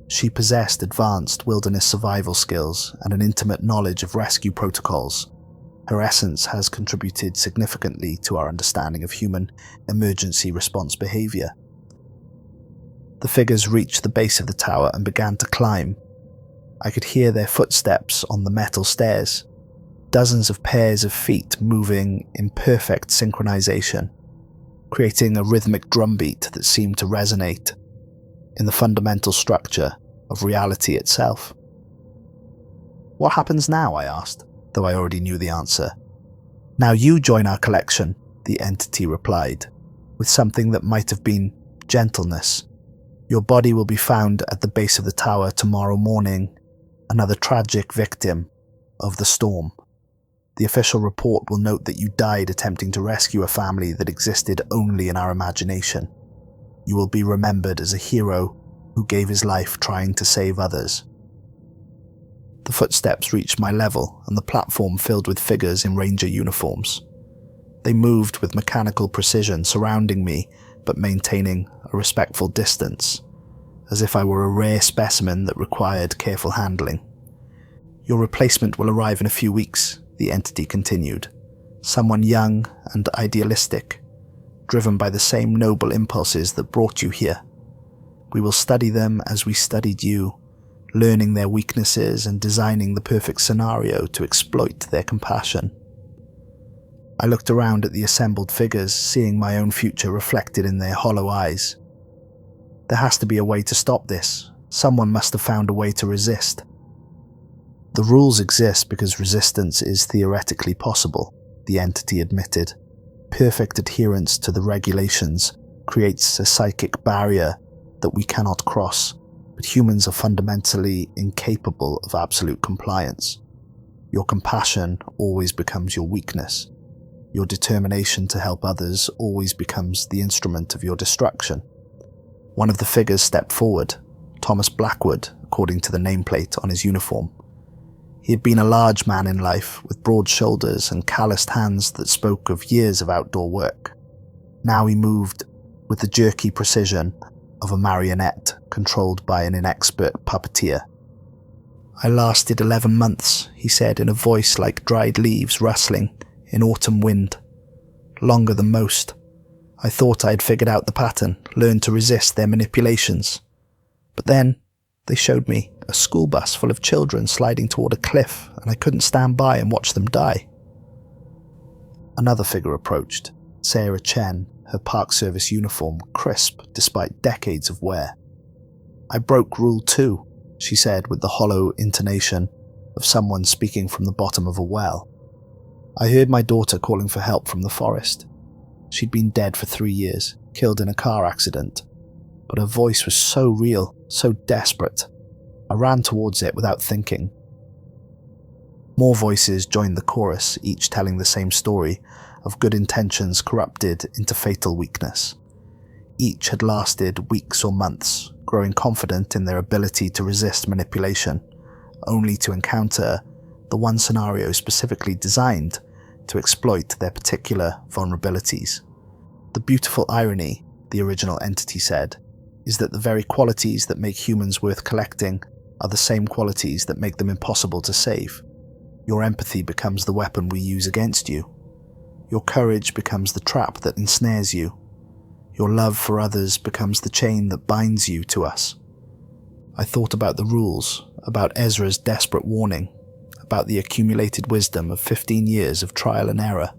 She possessed advanced wilderness survival skills and an intimate knowledge of rescue protocols. Her essence has contributed significantly to our understanding of human emergency response behavior. The figures reached the base of the tower and began to climb. I could hear their footsteps on the metal stairs, dozens of pairs of feet moving in perfect synchronization, creating a rhythmic drumbeat that seemed to resonate in the fundamental structure of reality itself. What happens now? I asked, though I already knew the answer. Now you join our collection, the entity replied, with something that might have been gentleness. Your body will be found at the base of the tower tomorrow morning, another tragic victim of the storm. The official report will note that you died attempting to rescue a family that existed only in our imagination. You will be remembered as a hero who gave his life trying to save others. The footsteps reached my level, and the platform filled with figures in ranger uniforms. They moved with mechanical precision, surrounding me, but maintaining a respectful distance, as if I were a rare specimen that required careful handling. Your replacement will arrive in a few weeks, the entity continued. Someone young and idealistic, driven by the same noble impulses that brought you here. We will study them as we studied you, learning their weaknesses and designing the perfect scenario to exploit their compassion. I looked around at the assembled figures, seeing my own future reflected in their hollow eyes. There has to be a way to stop this. Someone must have found a way to resist. The rules exist because resistance is theoretically possible, the entity admitted. Perfect adherence to the regulations creates a psychic barrier that we cannot cross, but humans are fundamentally incapable of absolute compliance. Your compassion always becomes your weakness. Your determination to help others always becomes the instrument of your destruction. One of the figures stepped forward, Thomas Blackwood, according to the nameplate on his uniform. He had been a large man in life, with broad shoulders and calloused hands that spoke of years of outdoor work. Now he moved with the jerky precision of a marionette controlled by an inexpert puppeteer. "I lasted 11 months, he said in a voice like dried leaves rustling in autumn wind. Longer than most. I thought I had figured out the pattern, learned to resist their manipulations. But then they showed me a school bus full of children sliding toward a cliff, and I couldn't stand by and watch them die." Another figure approached, Sarah Chen, her Park Service uniform crisp despite decades of wear. "I broke Rule 2, she said with the hollow intonation of someone speaking from the bottom of a well. "I heard my daughter calling for help from the forest. She'd been dead for 3 years, killed in a car accident. But her voice was so real, so desperate. I ran towards it without thinking." More voices joined the chorus, each telling the same story of good intentions corrupted into fatal weakness. Each had lasted weeks or months, growing confident in their ability to resist manipulation, only to encounter the one scenario specifically designed to exploit their particular vulnerabilities. "The beautiful irony," the original entity said, "is that the very qualities that make humans worth collecting are the same qualities that make them impossible to save. Your empathy becomes the weapon we use against you. Your courage becomes the trap that ensnares you. Your love for others becomes the chain that binds you to us." I thought about the rules, about Ezra's desperate warning, about the accumulated wisdom of 15 years of trial and error.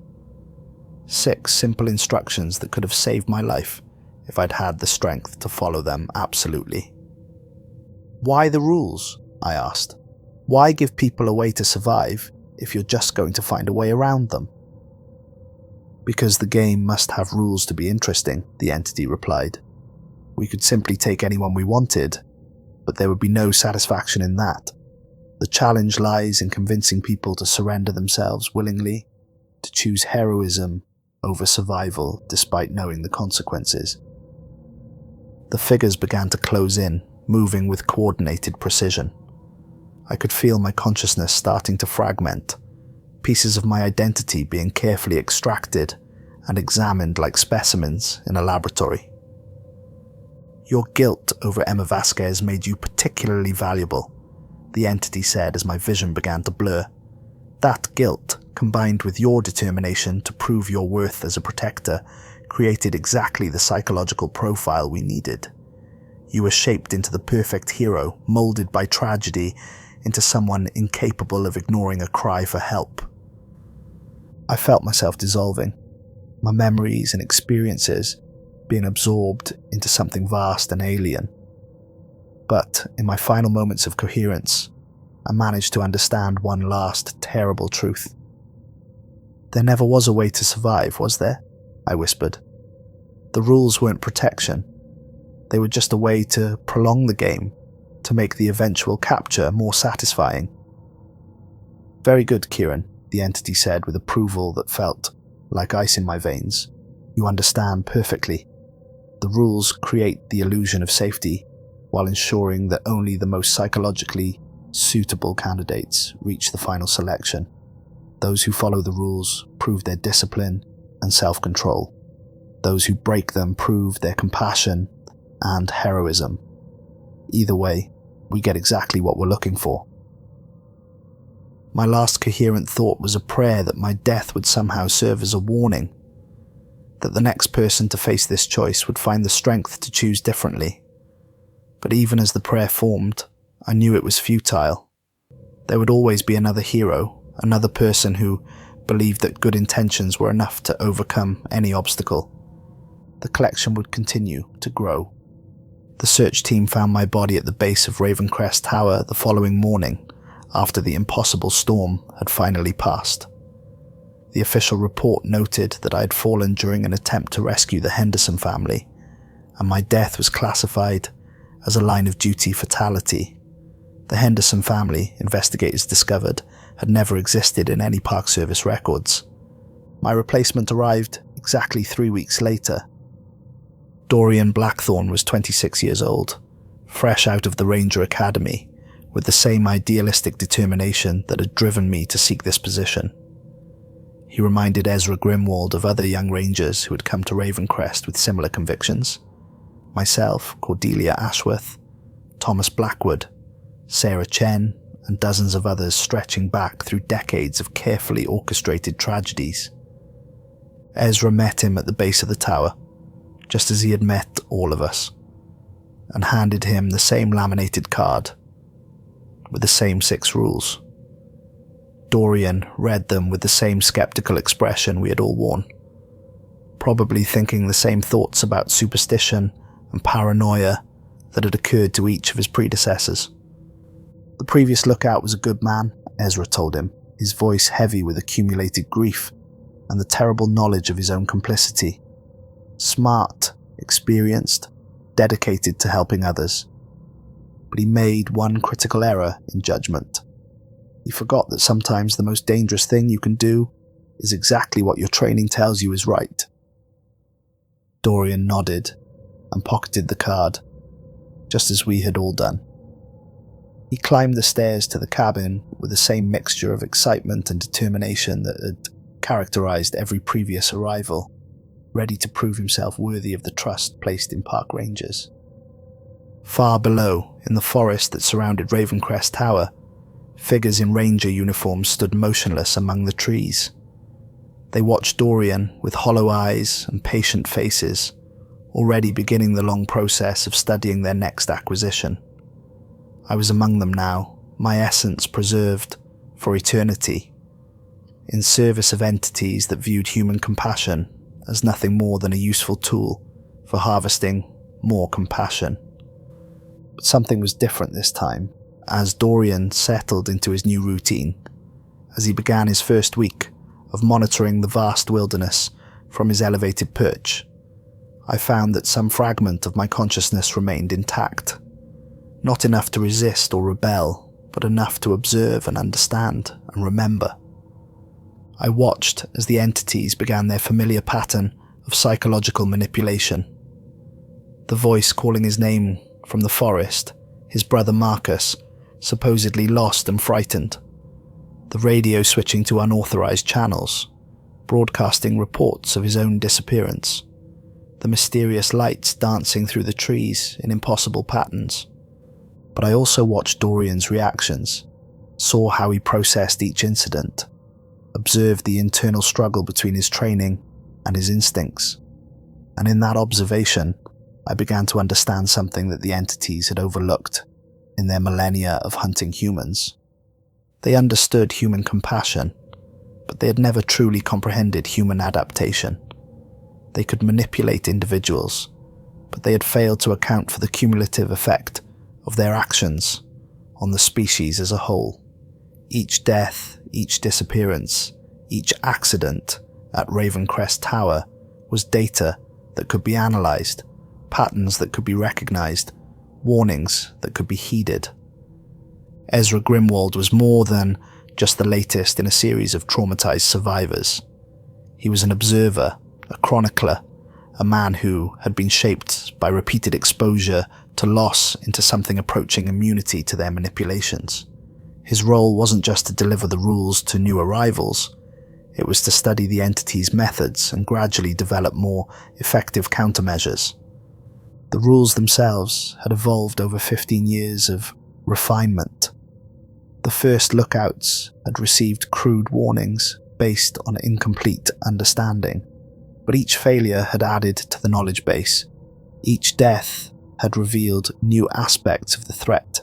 6 simple instructions that could have saved my life if I'd had the strength to follow them absolutely. "Why the rules?" I asked. "Why give people a way to survive if you're just going to find a way around them?" "Because the game must have rules to be interesting," the entity replied. "We could simply take anyone we wanted, but there would be no satisfaction in that. The challenge lies in convincing people to surrender themselves willingly, to choose heroism over survival despite knowing the consequences." The figures began to close in, moving with coordinated precision. I could feel my consciousness starting to fragment, pieces of my identity being carefully extracted and examined like specimens in a laboratory. "Your guilt over Emma Vasquez made you particularly valuable," the entity said as my vision began to blur. "That guilt, combined with your determination to prove your worth as a protector, created exactly the psychological profile we needed. You were shaped into the perfect hero, molded by tragedy into someone incapable of ignoring a cry for help." I felt myself dissolving, my memories and experiences being absorbed into something vast and alien. But in my final moments of coherence, I managed to understand one last terrible truth. "There never was a way to survive, was there?" I whispered. "The rules weren't protection. They were just a way to prolong the game, to make the eventual capture more satisfying." "Very good, Kieran," the entity said with approval that felt like ice in my veins. "You understand perfectly. The rules create the illusion of safety while ensuring that only the most psychologically suitable candidates reach the final selection. Those who follow the rules prove their discipline and self-control. Those who break them prove their compassion and heroism. Either way, we get exactly what we're looking for." My last coherent thought was a prayer that my death would somehow serve as a warning, that the next person to face this choice would find the strength to choose differently. But even as the prayer formed, I knew it was futile. There would always be another hero, another person who believed that good intentions were enough to overcome any obstacle. The collection would continue to grow. The search team found my body at the base of Ravencrest Tower the following morning, after the impossible storm had finally passed. The official report noted that I had fallen during an attempt to rescue the Henderson family, and my death was classified as a line of duty fatality. The Henderson family, investigators discovered, had never existed in any Park Service records. My replacement arrived exactly 3 weeks later. Dorian Blackthorne was 26 years old, fresh out of the Ranger Academy, with the same idealistic determination that had driven me to seek this position. He reminded Ezra Grimwald of other young rangers who had come to Ravencrest with similar convictions. Myself, Cordelia Ashworth, Thomas Blackwood, Sarah Chen, and dozens of others stretching back through decades of carefully orchestrated tragedies. Ezra met him at the base of the tower, just as he had met all of us, and handed him the same laminated card, with the same 6 rules. Dorian read them with the same skeptical expression we had all worn, probably thinking the same thoughts about superstition and paranoia that had occurred to each of his predecessors. The previous lookout was a good man, Ezra told him, his voice heavy with accumulated grief and the terrible knowledge of his own complicity. Smart, experienced, dedicated to helping others. But he made one critical error in judgment. He forgot that sometimes the most dangerous thing you can do is exactly what your training tells you is right. Dorian nodded and pocketed the card, just as we had all done. He climbed the stairs to the cabin with the same mixture of excitement and determination that had characterized every previous arrival, ready to prove himself worthy of the trust placed in park rangers. Far below, in the forest that surrounded Ravencrest Tower, figures in ranger uniforms stood motionless among the trees. They watched Dorian with hollow eyes and patient faces, already beginning the long process of studying their next acquisition. I was among them now, my essence preserved for eternity, in service of entities that viewed human compassion as nothing more than a useful tool for harvesting more compassion. But something was different this time, as Dorian settled into his new routine, as he began his first week of monitoring the vast wilderness from his elevated perch. I found that some fragment of my consciousness remained intact. Not enough to resist or rebel, but enough to observe and understand and remember. I watched as the entities began their familiar pattern of psychological manipulation. The voice calling his name from the forest, his brother Marcus, supposedly lost and frightened. The radio switching to unauthorized channels, broadcasting reports of his own disappearance. The mysterious lights dancing through the trees in impossible patterns. But I also watched Dorian's reactions, saw how he processed each incident, observed the internal struggle between his training and his instincts. And in that observation, I began to understand something that the entities had overlooked in their millennia of hunting humans. They understood human compassion, but they had never truly comprehended human adaptation. They could manipulate individuals, but they had failed to account for the cumulative effect of their actions on the species as a whole. Each death, each disappearance, each accident at Ravencrest Tower was data that could be analysed, patterns that could be recognised, warnings that could be heeded. Ezra Grimwald was more than just the latest in a series of traumatised survivors. He was an observer, a chronicler, a man who had been shaped by repeated exposure to loss into something approaching immunity to their manipulations. His role wasn't just to deliver the rules to new arrivals, it was to study the entity's methods and gradually develop more effective countermeasures. The rules themselves had evolved over 15 years of refinement. The first lookouts had received crude warnings based on incomplete understanding, but each failure had added to the knowledge base. Each death had revealed new aspects of the threat.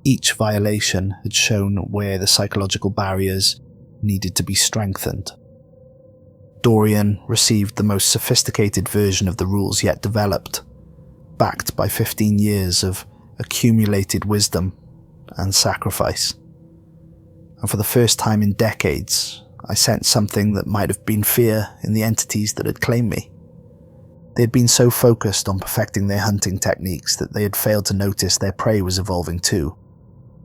Each violation had shown where the psychological barriers needed to be strengthened. Dorian received the most sophisticated version of the rules yet developed, backed by 15 years of accumulated wisdom and sacrifice. And for the first time in decades, I sensed something that might have been fear in the entities that had claimed me. They had been so focused on perfecting their hunting techniques that they had failed to notice their prey was evolving too.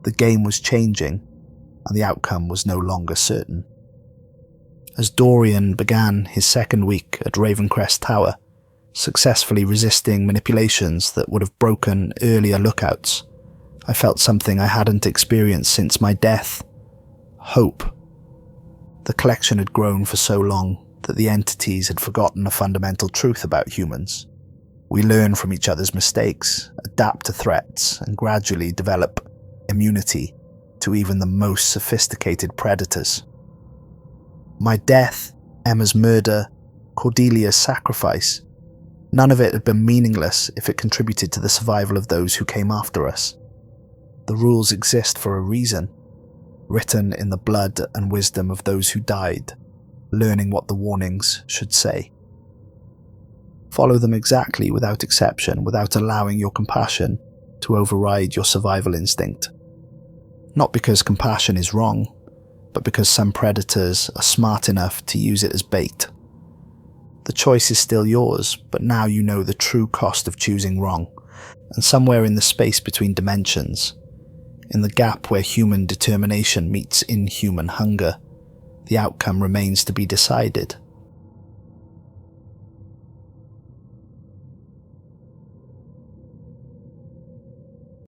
The game was changing, and the outcome was no longer certain. As Dorian began his second week at Ravencrest Tower, successfully resisting manipulations that would have broken earlier lookouts, I felt something I hadn't experienced since my death. Hope. The collection had grown for so long that the entities had forgotten a fundamental truth about humans. We learn from each other's mistakes, adapt to threats, and gradually develop immunity to even the most sophisticated predators. My death, Emma's murder, Cordelia's sacrifice, none of it had been meaningless if it contributed to the survival of those who came after us. The rules exist for a reason, written in the blood and wisdom of those who died, learning what the warnings should say. Follow them exactly without exception, without allowing your compassion to override your survival instinct. Not because compassion is wrong, but because some predators are smart enough to use it as bait. The choice is still yours, but now you know the true cost of choosing wrong, and somewhere in the space between dimensions, in the gap where human determination meets inhuman hunger, the outcome remains to be decided.